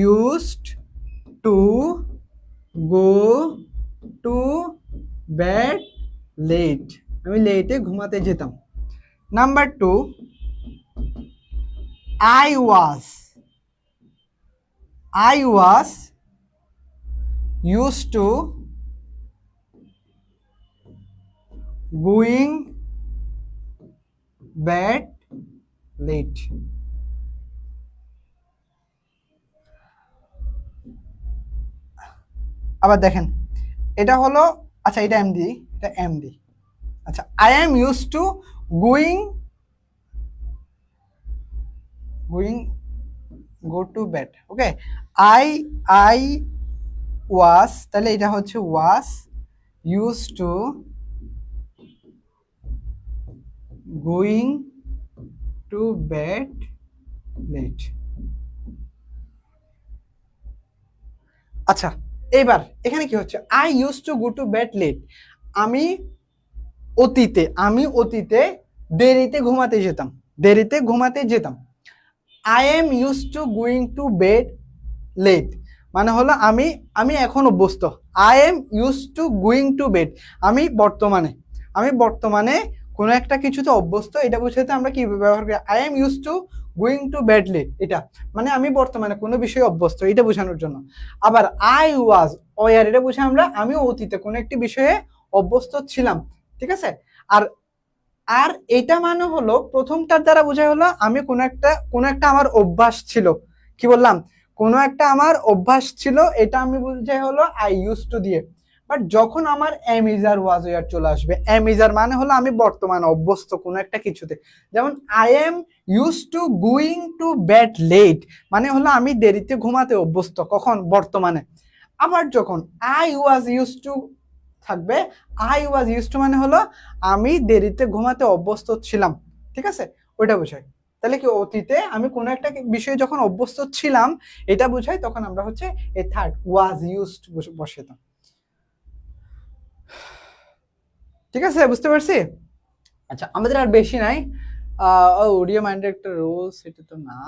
used to go to bed late, আমি লেটে ঘুমাতে যেতাম। Number 2, I was used to going bed late. আবার দেখেন এটা হলো, আচ্ছা এটা এম ডি, এটা এম ডি। আচ্ছা, I am use to going go to bed. Okay, I I was, তাহলে এটা হচ্ছে was use to going to bed late. আচ্ছা, এবার এখানে কি হচ্ছে, I use to go to bed late, আমি অতীতে দেরিতে ঘুমাতে যেতাম। I am use to going to bed late মানে হলো আমি এখন অভ্যস্ত। I am use to going to bed, আমি বর্তমানে কোনো একটা কিছুতে অভ্যস্ত, এটা বুঝাতে আমরা কি ব্যবহার করি, I am use to going to bed late, এটা মানে আমি বর্তমানে কোনো বিষয়ে অভ্যস্ত, এটা বোঝানোর জন্য। আবার আই ওয়াজ ওয়ার, এটা বুঝে আমরা আমি অতীতে কোনো একটি বিষয়ে অভ্যস্ত ছিলাম, ঠিক আছে। আর আর এটা মানে হলো প্রথমটার দ্বারা বোঝায় হলো আমি কোনো একটা আমার অভ্যাস ছিল, কি বললাম, কোনো একটা আমার অভ্যাস ছিল, এটা আমি বুঝাই হলো আই ইউজ টু দিয়ে। বাট যখন আমার am is are was were চলে আসবে, এম ইজ আর মানে হলো আমি বর্তমানে অভ্যস্ত কোনো একটা কিছুতে, যেমন I am use to going to bed late মানে হলো আমি দেরিতে ঘুমাতে অভ্যস্ত, কখন, বর্তমানে। আবার যখন আই ওয়াজ ইউজ টু থাকবে, আই ওয়াজ ইউজ টু মানে হলো আমি দেরিতে ঘুমাতে অভ্যস্ত ছিলাম, ঠিক আছে, ওইটা বোঝায়। তাহলে কি অতীতে আমি কোনো একটা বিষয়ে যখন অভ্যস্ত ছিলাম এটা বোঝায়, তখন আমরা হচ্ছে এই থার্ড ওয়াজ ইউজড বসাতাম। ঠিক আছে, বুঝতে পারছি। আচ্ছা, আমাদের আর বেশি নাই। অডিও মাইন্ডের একটা রোল, সেটা তো না,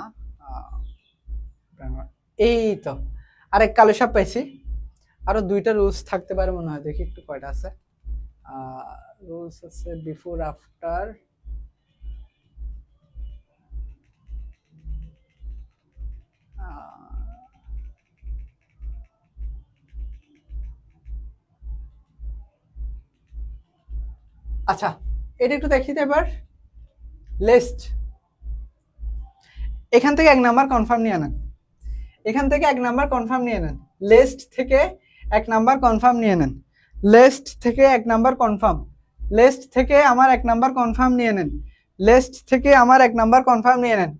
এই তো আরেক কালো সাপ পাইছি, আরো 2টা রুলস থাকতে পারে মনে হয়, দেখি একটু কয়টা আছে। রুলস আছে বিফোর আফটার, আচ্ছা এটা একটু দেখি তো এবার। লিস্ট, এখান থেকে 1 নাম্বার কনফার্ম নিয়ে নেন, এখান থেকে 1 নাম্বার কনফার্ম নিয়ে নেন, লিস্ট থেকে 1 নাম্বার কনফার্ম নিয়ে নেন, লিস্ট থেকে 1 নাম্বার কনফার্ম, লিস্ট থেকে আমার 1 নাম্বার কনফার্ম নিয়ে নেন, লিস্ট থেকে আমার 1 নাম্বার কনফার্ম নিয়ে নেন।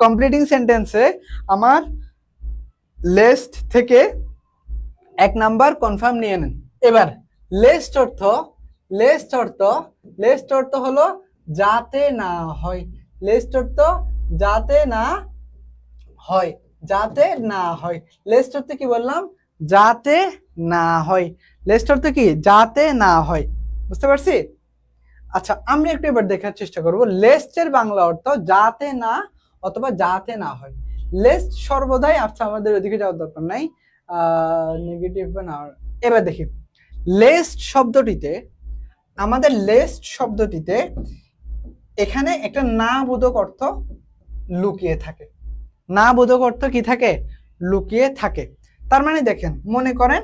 কমপ্লিটিং সেন্টেন্সে আমার লিস্ট থেকে 1 নাম্বার কনফার্ম নিয়ে নেন। এবার লিস্ট অর্থ হলো যাতে না হয়, লিস্ট অর্থ যাতে না হয়, লিস্ট অর্থ কি বললাম, যাতে না হয়, লিস্ট অর্থ কি, যাতে না হয়, বুঝতে পারছি। আচ্ছা, আমরা একটু এবার দেখার চেষ্টা করব লিস্টের বাংলা অর্থ যাতে না অথবা যাতে না হয়। লিস্ট সর্বদাই, আচ্ছা আমাদের ওদিকে যাওয়ার দরকার নাই, নেগেটিভ বা না। এবার দেখি লিস্ট শব্দটিতে এখানে একটা না বোধক অর্থ লুকিয়ে থাকে, না বোধক অর্থ কি থাকে, লুকিয়ে থাকে। তার মানে দেখেন, মনে করেন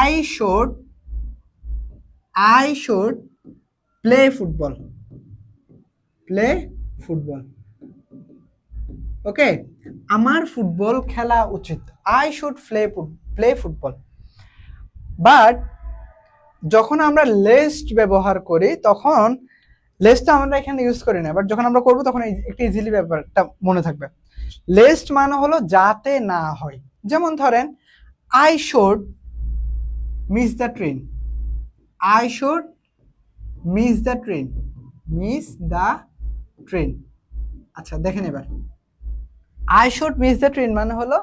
আই শুড প্লে ফুটবল, ওকে, আমার ফুটবল খেলা উচিত, I should play football. But যখন আমরা লিস্ট ব্যবহার করি তখন লিস্টটা আমরা এখানে ইউজ করি না, বাট যখন আমরা করবো তখন একটু ইজিলি ব্যাপারটা মনে থাকবে। লিস্ট মানে হলো যাতে না হয়, যেমন ধরেন I should miss the train, I should miss the train. আচ্ছা দেখেন এবার, I should miss the train মানে হলো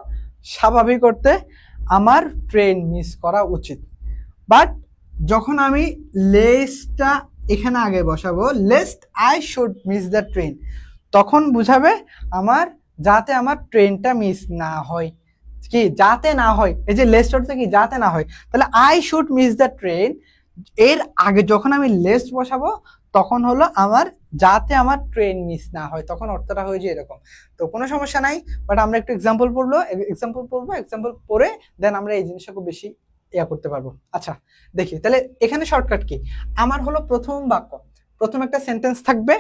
স্বাভাবিক অর্থে আমার ট্রেন মিস করা উচিত। বাট যখন আমি লেস্টটা এখানে আগে বসাবো, lest I should miss the train, তখন বুঝাবে আমার যাতে আমার ট্রেনটা মিস না হয়, কি যাতে না হয়, এই যে লেস্ট অর্থ কি যাতে না হয়, তাহলে I should miss the train এর আগে যখন আমি লেস্ট বসাবো তখন হলো আমার যাতে আমার ট্রেন মিস না হয়, তখন অর্থটা হয়ে যায় এরকম। তো কোনো সমস্যা নাই, বাট আমরা একটু এক্সাম্পল পড়ে দেন আমরা এই জিনিসটা খুব বেশি করতে পারবো। আচ্ছা দেখি তাহলে এখানে শর্টকাট কি, আমার হলো প্রথম বাক্য, প্রথম একটা সেন্টেন্স থাকবে,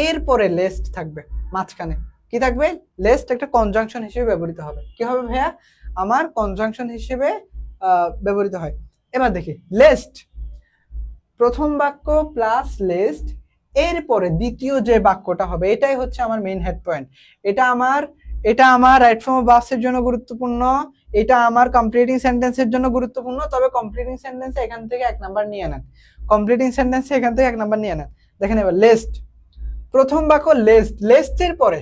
এরপরে লেস্ট থাকবে, মাঝখানে কি থাকবে, লেস্ট একটা কনজাংশন হিসেবে ব্যবহৃত হবে। কি হবে ভাইয়া, আমার কনজাংশন হিসেবে ব্যবহৃত হয়। এবার দেখি লেস্ট, প্রথম বাক্য প্লাস লেস্ট, এরপরে দ্বিতীয় যে বাক্যটা হবে এটাই হচ্ছে আমার মেইন হেড পয়েন্ট। এটা আমার রাইট ফর্ম অফ ভার্বসের জন্য গুরুত্বপূর্ণ, এটা আমার কমপ্লিটিং সেন্টেন্সের জন্য গুরুত্বপূর্ণ, তবে কমপ্লিটিং সেন্টেন্সে এখান থেকে 1 নাম্বার নিয়ে নেন, কমপ্লিটিং সেন্টেন্সে এখান থেকে 1 নাম্বার নিয়ে নেন। দেখেন এবার লেস্ট, প্রথম বাক্য লেস্ট, লেস্টের পরে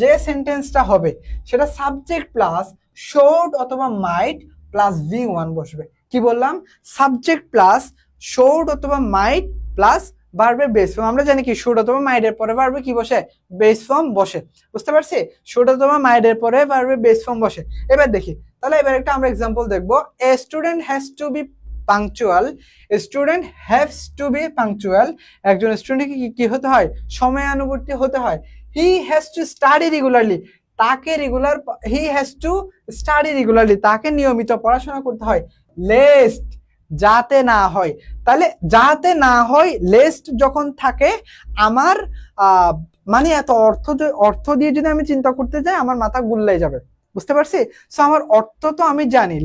যে সেন্টেন্সটা হবে সেটা সাবজেক্ট প্লাস শোড অথবা মাইট প্লাস V1 বসবে। কি বললাম, সাবজেক্ট প্লাস শোড অথবা মাইট প্লাস ভার্বের বেস ফর্ম। আমরা জানি কি শুড অথবা মাইটের পরে ভার্বে কি বসে, বেস ফর্ম বসে, বুঝতে পারছি, শুড অথবা মাইটের পরে ভার্বে বেস ফর্ম বসে। এবার দেখি তাহলে এবার একটা আমরা এক্সাম্পল দেখবো, a student has to be punctual, student haves to be punctual, একজন স্টুডেন্টকে কি হতে হয়, সময়ানুবর্তী হতে হয়। He has to study regularly, তাকে regular, he has to study regularly, তাকে নিয়মিত পড়াশোনা করতে হয়। লেস্ট যাতে না হয়, তাহলে যাতে না হয় লেস্ট যখন থাকে আমার মানে এত অর্থ দিয়ে যদি আমি চিন্তা করতে যাই আমার মাথা গুল্লাই যাবে, বুঝতে পারছি। সো আমার অর্থ তো আমি জানি,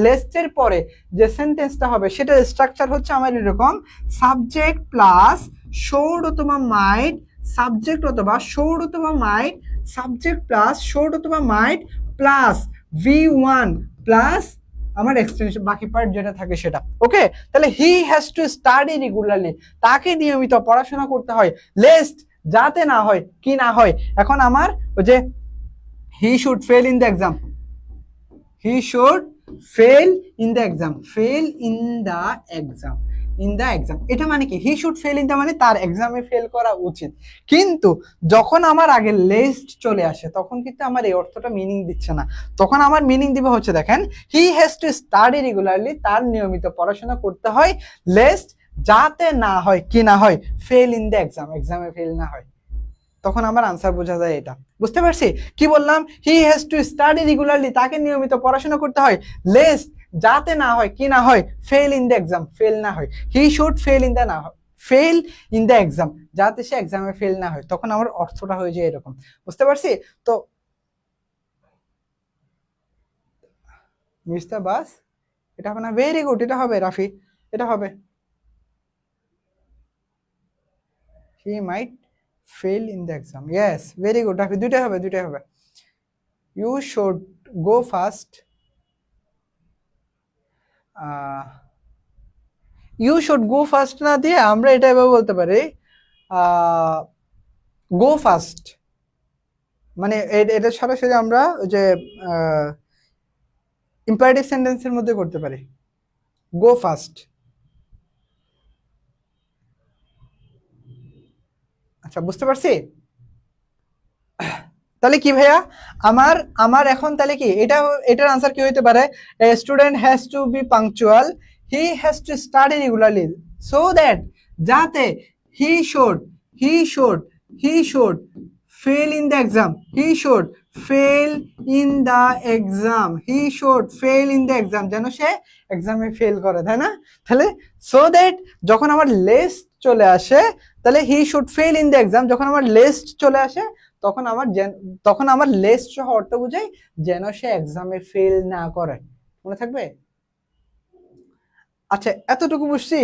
লেস্টের পরে যে সেন্টেন্সটা হবে সেটার স্ট্রাকচার হচ্ছে আমার এরকম, সাবজেক্ট প্লাস শোড অথবা মাইট, সাবজেক্ট অথবা শোড অথবা মাইট, সাবজেক্ট প্লাস শোড অথবা মাইট প্লাস V1 প্লাস আমার এক্সটেনশন বাকি পার্ট যেটা থাকে সেটা। ওকে, তাহলে হি হ্যাজ টু স্টাডি রেগুলারলি, তাকে নিয়মিত পড়াশোনা করতে হয়। লেস্ট যাতে না হয়, কি না হয়, এখন আমার ওই যে he should fail in the exam, he should fail in the exam, fail in the exam, in the exam, এটা মানে কি, he should fail in the মানে তার এক্সামে ফেল করা উচিত। কিন্তু যখন আমার আগে লেস্ট চলে আসে তখন কিন্তু আমার এই অর্থটা মিনিং দিচ্ছে না, তখন আমার মিনিং দিবে হচ্ছে দেখেন, he has to study regularly, তার নিয়মিত পড়াশোনা করতে হয়, লেস্ট যাতে না হয়, কি না হয়, ফেল ইন দ্য এক্সাম, এক্সামে ফেল না হয়, তখন আমার আনসার বোঝা যায় এটা। বুঝতে পারছি কি বললাম, হি হ্যাজ টু স্টাডি রেগুলারলি, তাকে নিয়মিত পড়াশোনা করতে হয়, লেস্ট যাতে না হয়, কি না হয়, fail in the exam, fail না হয়, হি শুড ফেল ইন দ্য না হয়, ফেল ইন দ্য এক্সাম, যাতে সে এক্সামে ফেল না হয়, তখন আমার অর্থটা হয়ে যায় এরকম। বুঝতে পারছি তো, মিস্টার বাস, এটা হবে না, ভেরি গুড, এটা হবে রাফি, এটা হবে, he might fail in the exam, yes very good Rafi, দুইটাই হবে, দুইটাই হবে। You should go fast, you should go fast না দিয়ে আমরা এটা এভাবে বলতে পারি, গো ফাস্ট, মানে এটা সরাসরি আমরা ওই যে ইম্পারেটিভ সেন্টেন্সের মধ্যে করতে পারি, গো ফাস্ট। আচ্ছা বুঝতে পারছি, তাহলে কি ভাইয়া, আমার আমার এখন তাহলে কি এটার আনসার কি হইতে পারে, student has to be punctual, he has to study regularly, so that, যাতে, he should, he should, he should fail in the exam, he should fail in the exam, he should fail in the exam, যেন সে এক্সামে fail করে, তাই না। তাহলে so that যখন আমার লিস্ট চলে আসে, তাহলে he should fail in the exam, যখন আমার লিস্ট চলে আসে তখন আমার লেস্ট সহ অর্থ বুঝাই যেন সে এক্সামে ফেল না করে, মনে থাকবে। আচ্ছা এতটুকু বুঝছি,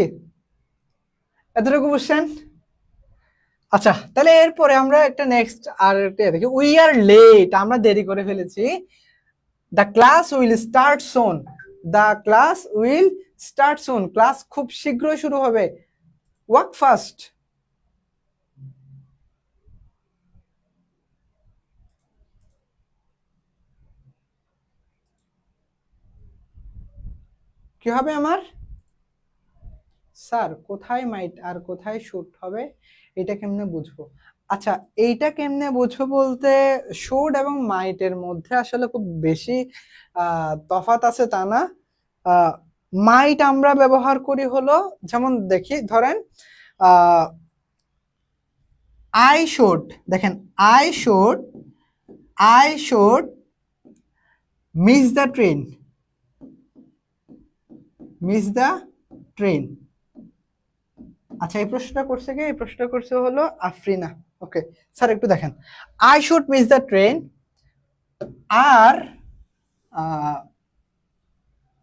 এতটুকু বুঝছেন। আচ্ছা তাহলে এরপরে আমরা একটা নেক্সট আর একটা দেখি, উই আর লেট, আমরা দেরি করে ফেলেছি, the class will start soon, the class will start soon, class খুব শীঘ্রই শুরু হবে, ওয়াক ফাস্ট, কি হবে আমার? স্যার কোথায় মাইট আর কোথায় শুট হবে, এটা কেমনে বুঝবো? আচ্ছা, এইটা কেমনে বুঝবো বলতে, শুট এবং মাইটের মধ্যে আসলে খুব বেশি তফাৎ আছে তা না। মাইট আমরা ব্যবহার করি হলো, যেমন দেখি ধরেন আই শুড, দেখেন I should miss the train. আচ্ছা, এই প্রশ্নটা করছে কে? এই প্রশ্নটা করছে হলো আফরিনা। ওকে স্যার, একটু দেখেন, I should miss the train আর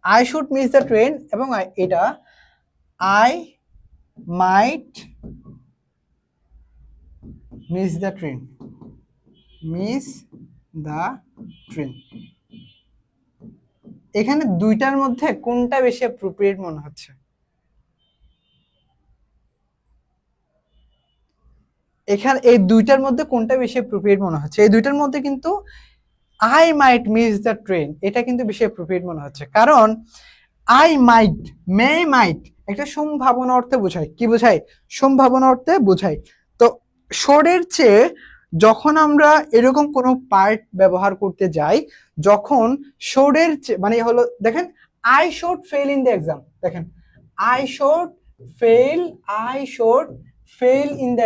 I should miss the train এবং এটা I might miss the train. এখানে দুইটার মধ্যে কোনটা বেশি অ্যাপ্রোপ্রিয়েট মনে হচ্ছে? এখানে এই দুইটার মধ্যে কোনটা বেশি অ্যাপ্রোপ্রিয়েট মনে হচ্ছে? এই দুইটার মধ্যে কিন্তু I might miss the train এটা কিন্তু বেশি অ্যাপ্রোপ্রিয়েট মনে হচ্ছে, কারণ আই মাইট, মাইট একটা সম্ভাবনা অর্থে বোঝায়। কি বোঝায়? সম্ভাবনা অর্থে বোঝায়। তো শোরের চেয়ে যখন আমরা এরকম কোনো পার্ট ব্যবহার করতে যাই, যখন শোরের মানে হলো, দেখেন I should fail in the exam, দেখেন I should fail in the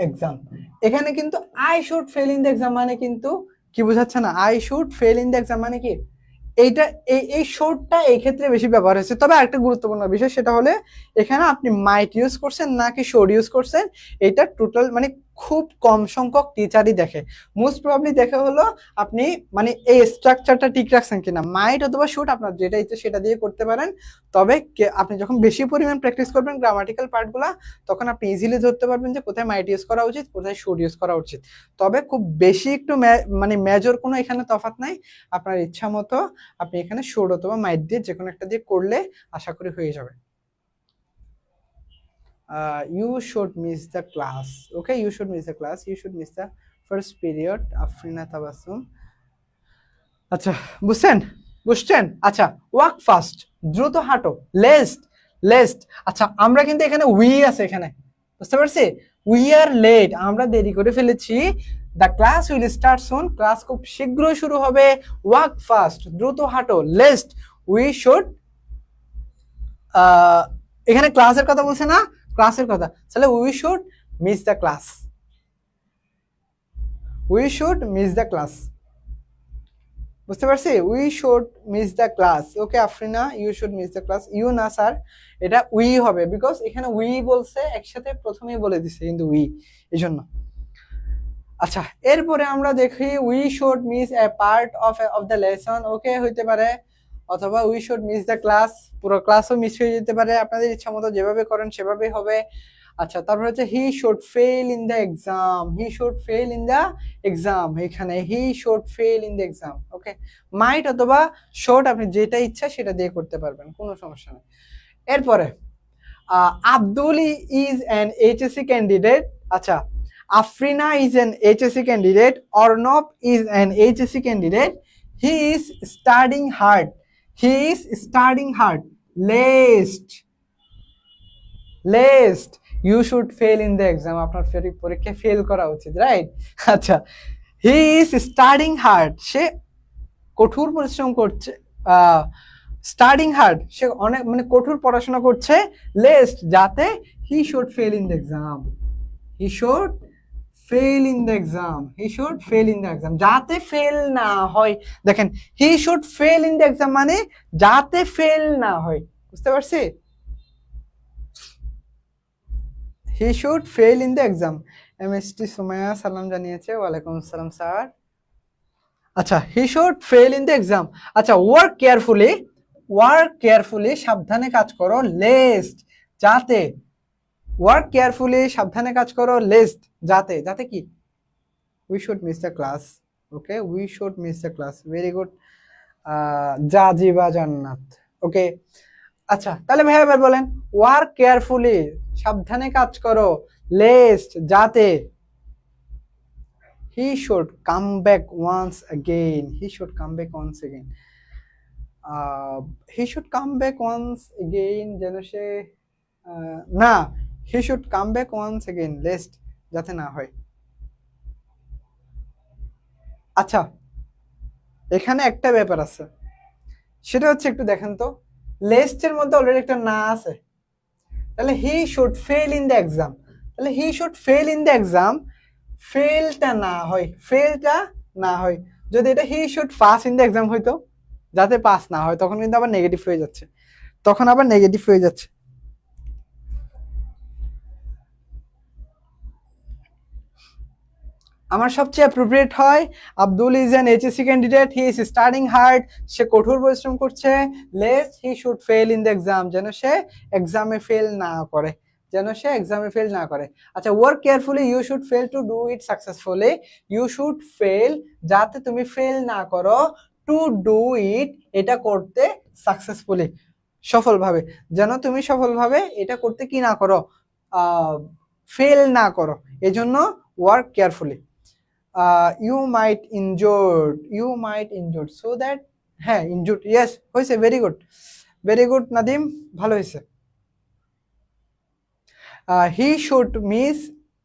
exam, এখানে কিন্তু I should fail in the exam মানে কিন্তু কি বোঝাচ্ছে না? I should fail in the exam মানে কি এইটা, এই শোরটা এই ক্ষেত্রে বেশি ব্যবহার হয়েছে। তবে আরেকটা গুরুত্বপূর্ণ বিষয়, সেটা হলে এখানে আপনি মাইট ইউজ করছেন নাকি শোর ইউজ করছেন, এটা টোটাল মানে খুব কম সংখ্যক টিচারই দেখে। মোস্ট প্রবাবলি দেখে হলো আপনি মানে এই স্ট্রাকচারটা ঠিক রাখছেন কিনা। মাইট অথবা শুড আপনার যেটা ইচ্ছে সেটা দিয়ে করতে পারেন, তবে আপনি যখন বেশি পরিমাণ প্র্যাকটিস করবেন গ্রামাটিক্যাল পার্টগুলা, তখন আপনি ইজিলি ধরতে পারবেন যে কোথায় মাইট ইউজ করা উচিত, কোথায় শুড ইউজ করা উচিত। তবে খুব বেশি একটু মানে মেজর কোনো এখানে তফাৎ নাই। আপনার ইচ্ছা মতো আপনি এখানে শুড অথবা মাইট দিয়ে যে কোনো একটা দিয়ে করলে আশা করি হয়ে যাবে। You should miss the class. Okay, you should miss the class, you should miss the first period, Afrina Tabassum. আচ্ছা, বুঝছেন? আচ্ছা, ওয়াক ফাস্ট, দ্রুত হাঁটো। লেস্ট, আচ্ছা আমরা কিন্তু এখানে উই আছে, এখানে বুঝতে পারছি, উই আর লেট, আমরা দেরি করে ফেলেছি। The class will start soon, class খুব শীঘ্রই শুরু হবে। ওয়াক ফাস্ট, দ্রুত হাঁটো। লেস্ট, উই শুড, এখানে ক্লাসের কথা বলছে না, ক্লাসের কথা, তাহলে we should miss the class, বুঝতে পারছি? We should miss the class. Okay Afrina, you should miss the class. You না স্যার, এটা উই হবে, বিকজ এখানে উই বলছে একসাথে, প্রথমেই বলে দিছে কিন্তু উই, এই জন্য। আচ্ছা, এরপরে আমরা দেখি we should miss a part of the lesson. Okay, হইতে পারে, অথবা we should miss the class, পুরো ক্লাসও মিস হয়ে যেতে পারে, আপনাদের ইচ্ছা মতো যেভাবে করেন সেভাবেই হবে। আচ্ছা, তারপর হচ্ছে he should fail in the exam, এখানে he should fail in the exam. Okay, might অথবা শুড আপনি যেটা ইচ্ছা সেটা দিয়ে করতে পারবেন, কোনো সমস্যা নেই। এরপরে Abdul is an HSC candidate. আচ্ছা, Afrina is an HSC candidate, Arnab is an HSC candidate, he is studying hard, lest, you should fail in the exam, আপনার পরীক্ষায় ফেল করা উচিত, রাইট? আচ্ছা, হি ইজ স্টাডিং হার্ড, সে কঠোর পরিশ্রম করছে, স্টাডিং হার্ড, সে অনেক মানে কঠোর পড়াশোনা করছে। লেস্ট, যাতে he should fail in the exam, যাতে ফেল না হয়। দেখেন, হি should fail in the exam মানে যাতে ফেল না হয়, বুঝতে পারছি? হি should fail in the exam. MST Sumaiya সালাম জানিয়েছে, ওয়ালাইকুম আসসালাম স্যার। আচ্ছা, হি should fail in the exam. আচ্ছা, ওয়ার্ক কেয়ারফুলি, সাবধানে কাজ করো। লেস্ট, যাতে, ওয়ার্ক কেয়ারফুলি, সাবধানে কাজ করো। লেস্ট, যাতে কি? We should miss the class. Okay, we should miss the class, very good. Jaziba Jannat. Okay, আচ্ছা তাহলে ভাইয়া এবার বলেন, ওয়ার্ক কেয়ারফুলি, সাবধানে কাজ করো। লেস্ট, যাতে। He should come back once again, he should come back once again, he should come back once again যেন সে না, he should come back once again lest যাতে না হয়। আচ্ছা, এখানে একটা ব্যাপার আছে, সেটা হচ্ছে একটু দেখেন তো, লেস্টের মধ্যে অলরেডি একটা না আছে, তাহলে he should fail in the exam, তাহলে he should fail in the exam, ফেলটা না হয়, ফেলটা না হয়। যদি এটা he should pass in the exam হইতো, যাতে পাস না হয়, তখন কিন্তু আবার নেগেটিভ হয়ে যাচ্ছে, তখন আবার নেগেটিভ হয়ে যাচ্ছে। আমার সবচেয়ে অ্যাপ্রোপ্রিয়েট হয় Abdul is an HSC candidate, he is studying hard, সে কঠোর পরিশ্রম করছে, lest he should fail in the exam, যেন সে এক্সামে ফেল না করে, যেন সে এক্সামে ফেল না করে। আচ্ছা, work carefully, you should fail to do it successfully, you should fail যাতে তুমি ফেল না করো, টু ডু ইট এটা করতে সাকসেসফুলি সফলভাবে, যেন তুমি সফলভাবে এটা করতে কি না করো, ফেল না করো, এজন্য work carefully. You might injured, you might injured so that, হ্যাঁ ইনজোর্ড, ইয়েস হয়েছে, very good, very good Nadim, ভালো হয়েছে। He should miss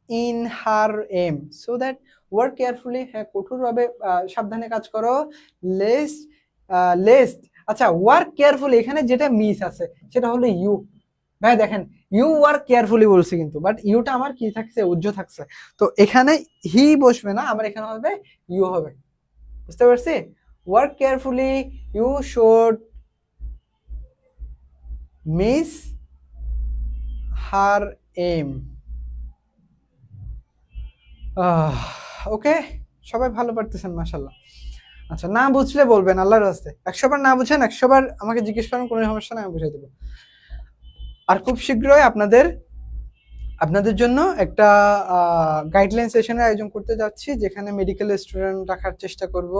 in her M so that, work carefully, হ্যাঁ কঠোরভাবে সাবধানে কাজ করো, লেস্ট লেস্ট, আচ্ছা ওয়ার্ক কেয়ারফুলি এখানে যেটা মিস আছে সেটা হলো ইউ, ভাই দেখেন ইউ ওয়ার্ক কেয়ারফুলি বলছি কিন্তু, বাট ইউটা আমার কি থাকছে, উজ্জ থাকছে, তো এখানে হি বসবে না, আমার এখানে হবে ইউ হবে, বুঝতে পারছি? Work carefully, you should miss her M. Okay, সবাই ভালো পারতেছেন মাশাল্লাহ। আচ্ছা, না বুঝলে বলবেন, আল্লাহর রাস্তে 100 বার না বুঝেন 100 বার আমাকে জিজ্ঞেস করেন, কোনো সমস্যা নাই, আমি বুঝিয়ে দেবো। আর খুব শীঘ্রই আপনাদের জন্য একটা গাইডলাইন সেশনের আয়োজন করতে যাচ্ছি, যেখানে মেডিকেল স্টুডেন্ট রাখার চেষ্টা করব,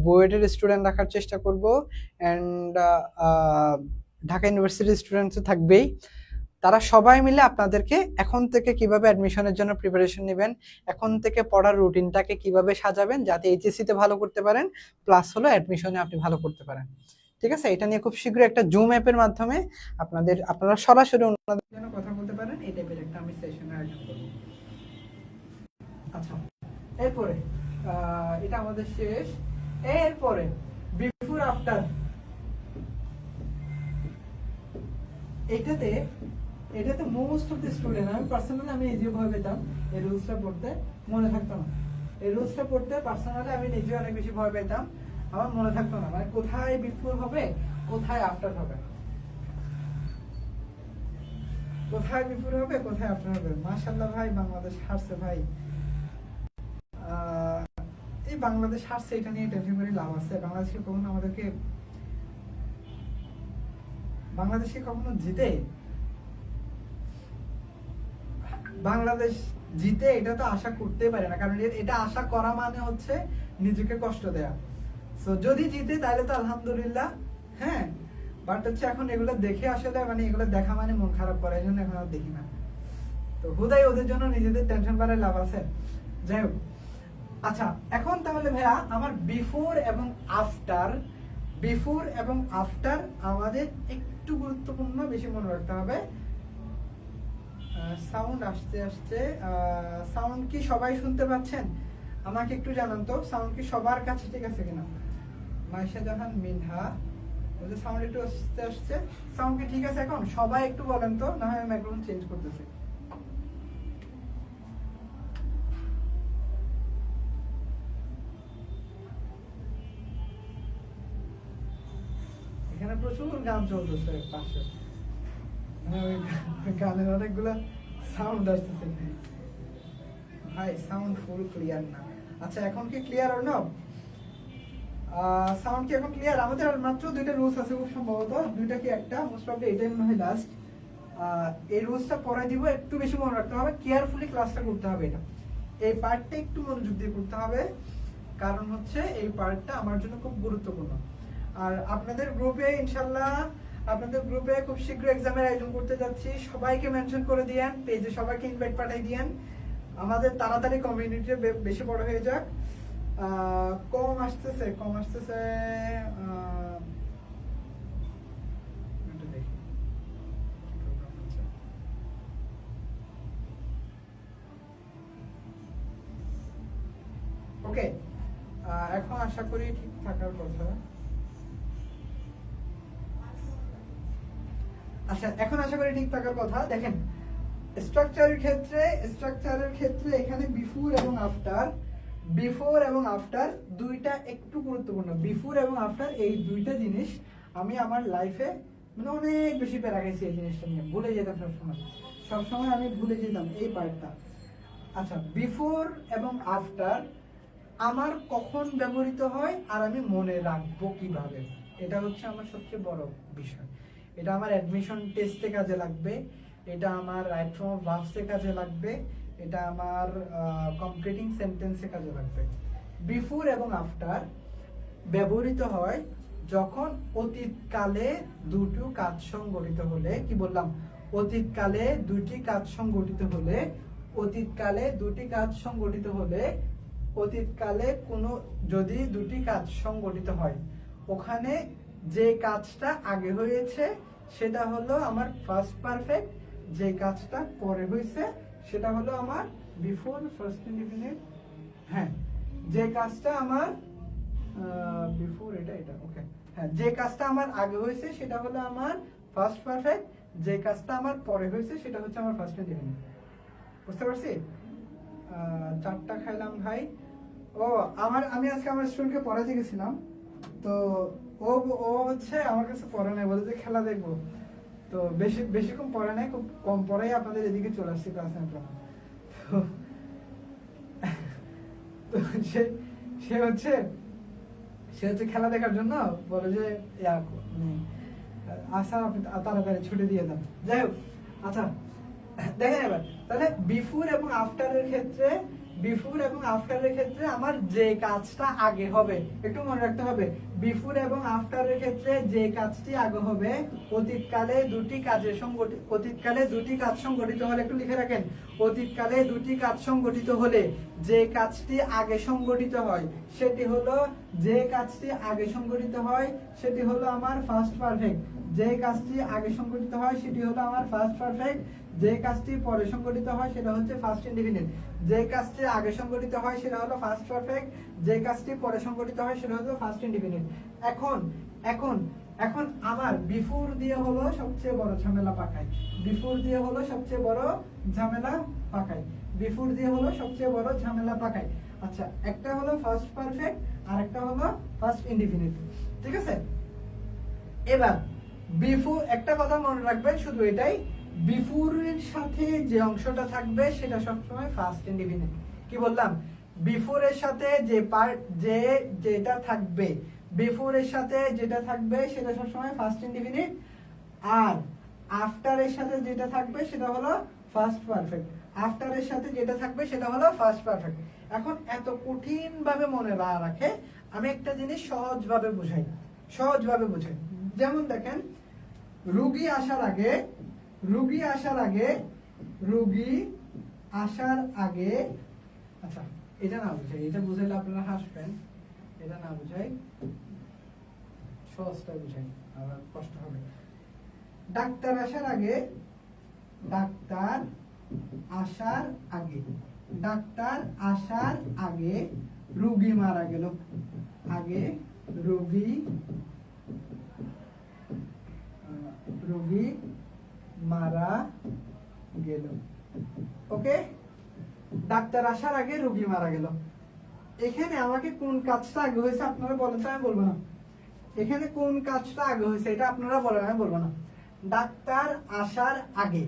বুয়েটের স্টুডেন্ট রাখার চেষ্টা করব, অ্যান্ড ঢাকা ইউনিভার্সিটির স্টুডেন্টস থাকবেই। তারা সবাই মিলে আপনাদেরকে এখন থেকে কিভাবে অ্যাডমিশনের জন্য প্রিপারেশন নেবেন, এখন থেকে পড়ার রুটিনটাকে কিভাবে সাজাবেন যাতে এইচএসসিতে ভালো করতে পারেন, প্লাস হলো অ্যাডমিশনে আপনি ভালো করতে পারেন। ঠিক আছে, এটা নিয়ে খুব শীঘ্রই একটা জুম অ্যাপের মাধ্যমে আপনারা সরাসরি অন্যদের জন্য কথা বলতে পারেন, এই টাইপের একটা আমি সেশনের আয়োজন করব। আচ্ছা, এরপরে এটা আমাদের শেষ, এরপরে বিফোর আফটার, এটাতে মোস্ট অফ দ্য স্টুডেন্ট, আমি পার্সোনালি আমি নিজেও ভয় পেতাম এই রুলসটা পড়তে, মনে থাকতো না, এই রুলসটা পড়তে পার্সোনালি আমি নিজেও অনেক বেশি ভয় পেতাম, আমার মনে থাকতো না, মানে কোথায় বিফোর হবে কোথায় আফটার হবে, কোথায় বিফোর হবে কোথায় আফটার হবে। মাশাআল্লাহ ভাই, বাংলাদেশ হারছে ভাই, এই বাংলাদেশ হারছে, এটা নিয়ে টেনশন করে লাভ আছে? বাংলাদেশকে কখনো জিতে, বাংলাদেশ জিতে এটা তো আশা করতেই পারে না, কারণ এটা আশা করা মানে হচ্ছে নিজেকে কষ্ট দেয়া। সো যদি জিতে তাহলে তো আলহামদুলিল্লাহ, হ্যাঁ, বাট হচ্ছে এখন এগুলো দেখে আসলে মানে এগুলো দেখা মানে মন খারাপ করে, এই জন্য এখন আর দেখি না, তো হুদাই ওদের জন্য নিজেদের টেনশন বাড়ায় লাভ আছে। যাই হোক, আচ্ছা এখন তাহলে ভাইয়া আমার বিফোর এবং আফটার আমাদের একটু গুরুত্বপূর্ণ, বেশি মনে রাখতে হবে। সাউন্ড আসছে, সাউন্ড কি সবাই শুনতে পাচ্ছেন? আমাকে একটু জানান তো, সাউন্ড কি সবার কাছে ঠিক আছে কিনা? মাইশা জাহান মিনহা বলতে সাউন্ড একটু আসছে, সাউন্ড কি ঠিক আছে এখন? সবাই একটু বলেন তো, না হয় মাইক্রোফোন চেঞ্জ করতেছি। এখানে প্রচুর গান চলতেছে পাশে, গানের অনেকগুলো সাউন্ড আসতেছে ভাই, সাউন্ড ফুল ক্লিয়ার না। আচ্ছা, এখন কি ক্লিয়ার অর নো? সাউন্ড কি এখন ক্লিয়ার? আমাদের আর মাত্র দুইটা রুলস আছে খুব সম্ভবত, দুইটা কি একটা, মোস্ট প্রবলি এটাই মনে হয় লাস্ট। এই রুলসটা পরে দিব, একটু বেশি মনে রাখতে হবে, কেয়ারফুলি ক্লাসটা করতে হবে, এটা এই পার্টটা একটু মনোযোগ দিয়ে করতে হবে, কারণ হচ্ছে এই পার্টটা আমার জন্য খুব গুরুত্বপূর্ণ। আর আপনাদের গ্রুপে ইনশাল্লাহ, আপনাদের গ্রুপে খুব শীঘ্র এক্সামের আয়োজন করতে যাচ্ছি, সবাইকে মেনশন করে দিয়েন, পেজে সবাইকে ইনভাইট পাঠিয়ে দিয়েন, আমাদের তাড়াতাড়ি কমিউনিটি বেশি বড় হয়ে যাক। কম আসতেছে একটু দেখি কি প্রোগ্রাম হচ্ছে। ওকে, এখন আশা করি ঠিক থাকার কথা। আচ্ছা, এখন আশা করি ঠিক থাকার কথা। দেখেন, স্ট্রাকচারের ক্ষেত্রে এখানে বিফোর এবং আফটার দুইটা একটু গুরুত্বপূর্ণ। বিফোর এবং আফটার এই দুইটা জিনিস আমি আমার লাইফে মানে অনেক বেশি প্যারা খাইছি। এই জিনিসটা নিয়ে ভুলে যেতাম সবসময় আমি ভুলে যেতাম এই পার্টটা। আচ্ছা, বিফোর এবং আফটার আমার কখন ব্যবহৃত হয় আর আমি মনে রাখবো কিভাবে, এটা হচ্ছে আমার সবচেয়ে বড় বিষয়। এটা আমার অ্যাডমিশন টেস্টে কাজে লাগবে, এটা আমার রাইট ফর্ম অফ ভার্বসে কাজে লাগবে, এটা আমার কমপ্লিটিং সেন্টেন্সে কাজে লাগবে। বিফোর এবং আফটার ব্যবহৃত হয় যখন অতীতকালে দুটো কাজ সংঘটিত হলে, কি বললাম, অতীতকালে দুটি কাজ সংঘটিত হলে, অতীতকালে কোনো যদি দুটি কাজ সংঘটিত হয়, ওখানে যে কাজটা আগে হয়েছে সেটা হলো আমার ফার্স্ট পারফেক্ট, যে কাজটা পরে হয়েছে সেটা হলো আমার বিফোর ফার্স্ট ইনডিফিনিট। হ্যাঁ, যে কাজটা আমার বিফোর এটা ওকে, হ্যাঁ, যে কাজটা আমার আগে হয়েছে সেটা হলো আমার ফার্স্ট পারফেক্ট, যে কাজটা আমার পরে হয়েছে সেটা হচ্ছে আমার ফার্স্ট ইনডিফিনিট। বুঝতে পারছি? চারটা খাইলাম ভাই। ও আমি আজকে আমার স্টুডেন্টকে পড়াতে গেছিলাম, তো ও হচ্ছে আমার কাছে পড়ে নাই, বলে যে খেলা দেখবো। তো বেশিক্ষণ পড়ে নাই, খুব কম পড়াই আপনাদের এদিকে চলে আসছি ক্লাস নেওয়ার। তো সে হচ্ছে খেলা দেখার জন্য বলে যে আশা আপনি তাড়াতাড়ি ছুটি দিয়ে দেন। যাই হোক, আচ্ছা দেখেন এবার তাহলে বিফোর এবং আফটারের ক্ষেত্রে আমার যে কাজটা আগে হবে একটু মনে রাখতে হবে। বিফোর এবং আফটারের ক্ষেত্রে যে কাজটি আগে হবে, অতীতকালে দুটি কাজ সংঘটিত হলে, একটু লিখে রাখেন, অতীতকালে দুটি কাজ সংঘটিত হলে যে কাজটি আগে সংঘটিত হয় সেটি হলো আমার ফার্স্ট পারফেক্ট। যে কাজটি আগে সংঘটিত হয় সেটি হলো আমার ফার্স্ট পারফেক্ট, যে কাজটি পরে সংঘটিত হয় সেটা হচ্ছে ফার্স্ট ইনডিফিনিট। যে কাজটি আগে সংঘটিত হয় সেটা হলো ফার্স্ট পারফেক্ট, যে কাজটি পরে সংঘটিত হয় সেটা হলো ফার্স্ট ইনডিফিনিট। এখন আমার বিফোর দিয়ে হলো সবচেয়ে বড় ঝামেলা পাকাই। আচ্ছা, একটা হলো ফার্স্ট পারফেক্ট আর একটা হলো ফার্স্ট ইনডিফিনিট, ঠিক আছে? এবার বিফোর, একটা কথা মনে রাখবেন শুধু এটাই, বিফোরের সাথে যে অংশটা থাকবে সেটা সবসময় ফার্স্ট ইনডিফিনিট। কি বললাম? বিফোরের সাথে যেটা থাকবে সেটা সবসময় ফার্স্ট ইনডিফিনিট, আর আফটারের সাথে যেটা থাকবে সেটা হলো ফার্স্ট পারফেক্ট। এখন এত কঠিন ভাবে মনে না রাখে, আমি একটা জিনিস সহজভাবে বুঝাই। যেমন দেখেন, রোগী আসার আগে, আচ্ছা এটা না বুঝাই, এটা বুঝাইলে আপনারা হাসবেন, এটা না বুঝাই, সহজটা বুঝাই, আবার কষ্ট হবে। ডাক্তার আসার আগে রোগী মারা গেল। ওকে, ডাক্তার আসার আগে রোগী মারা গেল। এখানে আমাকে কোন কাজটা আগে হয়েছে আপনারা বলেন তো, আমি বলবো না। এখানে কোন কাজটা আগে হয়েছে এটা আপনারা বলেন, আমি বলবো না। ডাক্তার আসার আগে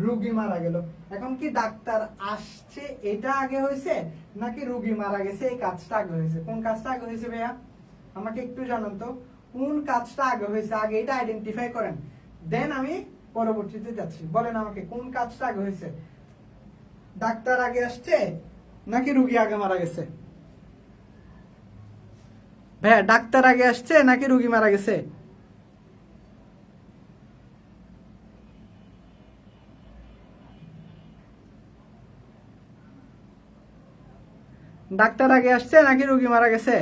রোগী মারা গেল। এখন কি ডাক্তার আসছে এটা আগে হয়েছে নাকি রোগী মারা গেছে এই কাজটা আগে হয়েছে? কোন কাজটা আগে হয়েছে ভাইয়া? আমাকে একটু জানান তো, কোন কাজটা আগে হয়েছে? আগে এটা আইডেন্টিফাই করেন, দেন আমি পরবর্তীতে যাচ্ছি। বলেন আমাকে, কোন কাজটা আগে হয়েছে? ডাক্তার আগে আসছে নাকি রোগী আগে মারা গেছে? ভাইয়া, ডাক্তার আগে আসছে নাকি রোগী মারা গেছে? ডাক্তার আগে আসছে নাকি রুগী মারা গেছে?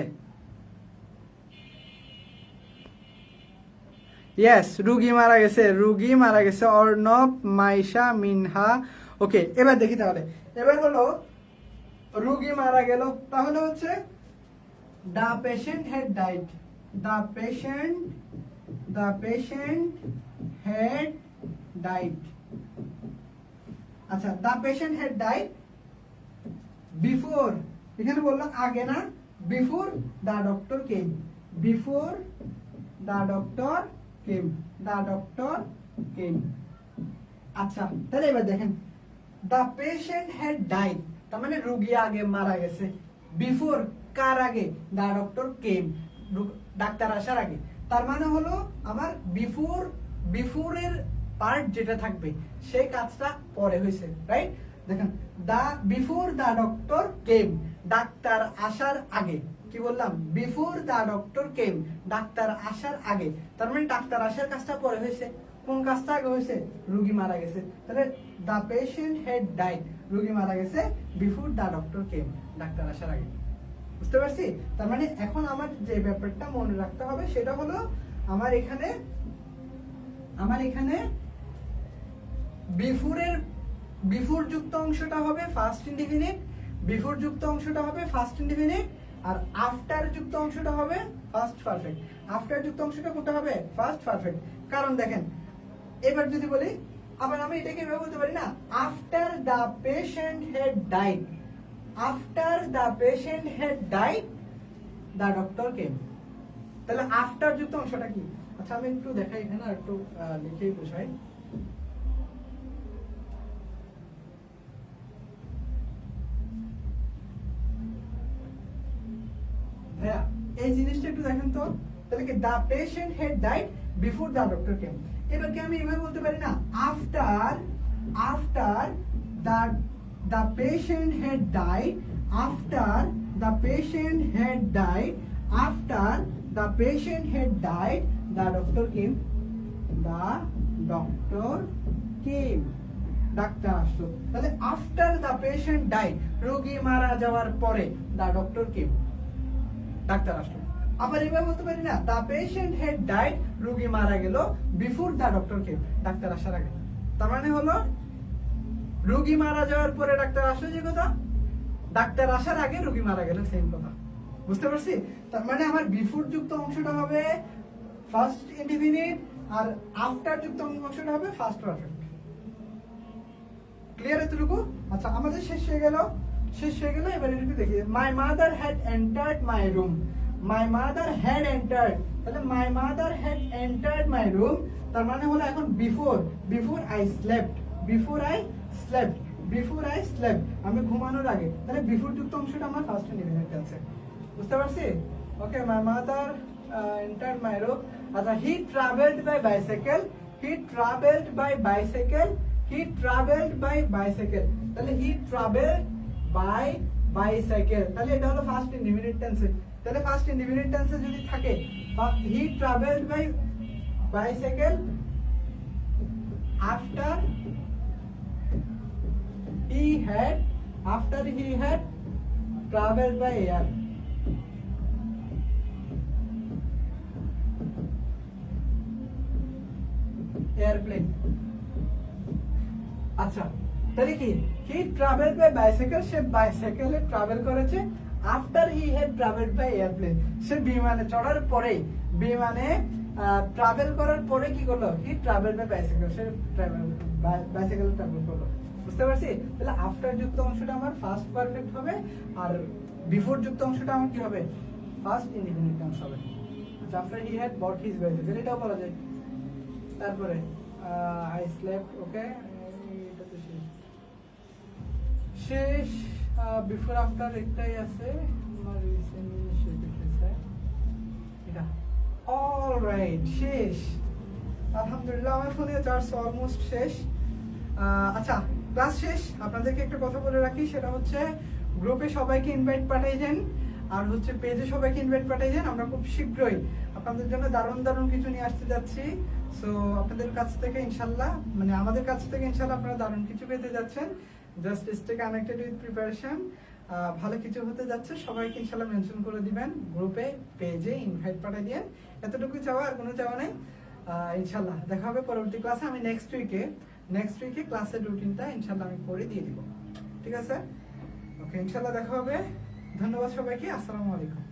ইয়েস, রুগী মারা গেছে, রুগী মারা গেছে। অর্ণব, মাইশা, মিনহা। ওকে, এবার দেখি তাহলে। এবার হলো রুগী মারা গেল, তাহলে হচ্ছে the patient had died. The patient had died. আচ্ছা, the patient had died before, এখানে বললাম আগে না, before the doctor came. Before the doctor came. The doctor came. আচ্ছা, তাহলে এবার দেখেন, দ্য পেশেন্ট হ্যাড ডাইড, তার মানে রোগী আগে মারা গেছে। বিফোর কার আগে? দ্য ডক্টর কেম, ডাক্তার আসার আগে। তার মানে হলো আমার বিফোরের পার্ট যেটা থাকবে সেই কাজটা পরে হয়েছে, রাইট? দেখেন, before the doctor came, doctor আসার আগে। কি বললাম? Before the doctor came, doctor আসার আগে। তার মানে ডাক্তার আসার কাজটা পরে হয়েছে। কোন কাজটা আগে হয়েছে? রোগী মারা গেছে। তাহলে দ্য পেশেন্ট হ্যাড ডাইড, রোগী মারা গেছে before the doctor came, doctor আসার আগে। বুঝতে পারছি? তার মানে এখন আমার যে ব্যাপারটা মনে রাখতে হবে সেটা হলো আমার এখানে বিফোর যুক্ত অংশটা হবে ফার্স্ট ইনডিফিনিট, বিফোর যুক্ত অংশটা হবে ফার্স্ট ইনডিফিনিট, আর আফটার যুক্ত অংশটা হবে ফার্স্ট পারফেক্ট। আফটার যুক্ত অংশটা কোনটা হবে? First perfect. কারণ দেখেন, এবার যদি বলি, আবার আমি এটাকে এভাবে বলতে পারি না, after the patient had died. After the patient had died the doctor কেম। তাহলে আফটার যুক্ত অংশটা কি? আচ্ছা, আমি একটু দেখাই এখানে, আর একটু লিখেই বোঝাই। ভাইয়া, এই জিনিসটা একটু দেখেন তো। তাহলে কি the patient had died before the doctor কেম। এবার কি আমি এভাবে বলতে পারি না, after the patient had died, after the patient had died, after the patient had died the doctor came. The doctor came, doctor আসলো। তাহলে আফটার দ্য পেশেন্ট ডাইড, রোগী মারা যাওয়ার পরে দ্য ডক্টর কেম, ডাক্তার আসলো। আবার এবার বলতে পারি না, দ্য পেশেন্ট হ্যাড ডাইড, রোগী মারা গেল before the doctor came, doctor আসার আগে। তার মানে হলো রোগী মারা যাওয়ার পরে ডাক্তার আসলো যে কথা, ডাক্তার আসার আগে রোগী মারা গেল সেম কথা। বুঝতে পারছি? তার মানে আমার বিফোর যুক্ত অংশটা হবে ফার্স্ট ইনডিফিনিট, আর আফটার যুক্ত অংশটা হবে ফার্স্ট পারফেক্ট। ক্লিয়ার এতটুকু? আচ্ছা, আমাদের শেষ হয়ে গেল। এবার একটু দেখি। My mother had entered my room. My mother had entered, তাহলে my mother had entered my room, তার মানে হলো এখন before I slept. Before I slept, আমি ঘুমানোর আগে। তাহলে বিফোর যুক্ত অংশটা আমার ফার্স্ট ইনডিফিনিট আছে। বুঝতে পারছি? Okay, my mother entered my room. আচ্ছা, he travelled by bicycle. He travelled by bicycle. তাহলে হি ট্রাভেলড বাই বাইসাইকেল, তাহলে এটা হলো ফার্স্ট ইনডিফিনিট টেন্সে। তাহলে ফার্স্ট ইনডিফিনিট টেন্সে যদি থাকে, he travelled by bicycle after he had travelled by air. Airplane. আচ্ছা, তাহলে কি হি ট্রাভেল বাই বাইসাইকেল, সে বাইসাইকেলে ট্রাভেল করেছে। After he had travelled by airplane, সে বিমানে চড়ার পরে, বিমানে ট্রাভেল করার পরে কি করলো? হি ট্রাভেল বাই বাইসাইকেল, সে বাইসাইকেল ট্রাভেল করলো। বুঝতে পারছি? তাহলে আফটার যুক্ত অংশটা আমার ফার্স্ট পারফেক্ট হবে, আর বিফোর যুক্ত অংশটা আমার কি হবে? ফার্স্ট ইনডিফিনিট টেন্স হবে। আচ্ছা, after he had bought his bicycle, এটাও বলা যায়। তারপরে আই স্লেপ্ট। ওকে, শেষ। বিফোর আফটার একটাই আছে, আমার এটা। অলরাইট, শেষ। আলহামদুলিল্লাহ, আমার ফোনে চার্জ অলমোস্ট শেষ। আচ্ছা, ক্লাস শেষ। আপনাদেরকে একটা কথা বলে রাখি, সেটা হচ্ছে গ্রুপে সবাইকে ইনভাইট পাঠিয়ে দেন, আর হচ্ছে পেজে সবাইকে ইনভাইট পাঠিয়ে দেন। আমরা খুব শীঘ্রই আপনাদের জন্য দারুণ কিছু নিয়ে আসতে যাচ্ছি। সো আপনাদের কাছ থেকে ইনশাল্লাহ, মানে আমাদের কাছ থেকে ইনশাল্লাহ আপনারা দারুণ কিছু পেতে যাচ্ছেন। Just stay connected with preparation. ভালো কিছু হতে যাচ্ছে, সবাইকে ইনশাল্লাহ মেনশন করে দিবেন, গ্রুপে পেজে ইনভাইট পাঠিয়ে দিবেন। এতটুকু চাওয়া, আর কোনো চাওয়া নেই। ইনশাল্লাহ দেখা হবে পরবর্তী ক্লাসে। আমি নেক্সট উইকে ক্লাসের রুটিনটা ইনশাল্লাহ আমি করে দিয়ে দিব, ঠিক আছে? ওকে, ইনশাল্লাহ দেখা হবে। ধন্যবাদ সবাইকে, আসসালামু আলাইকুম।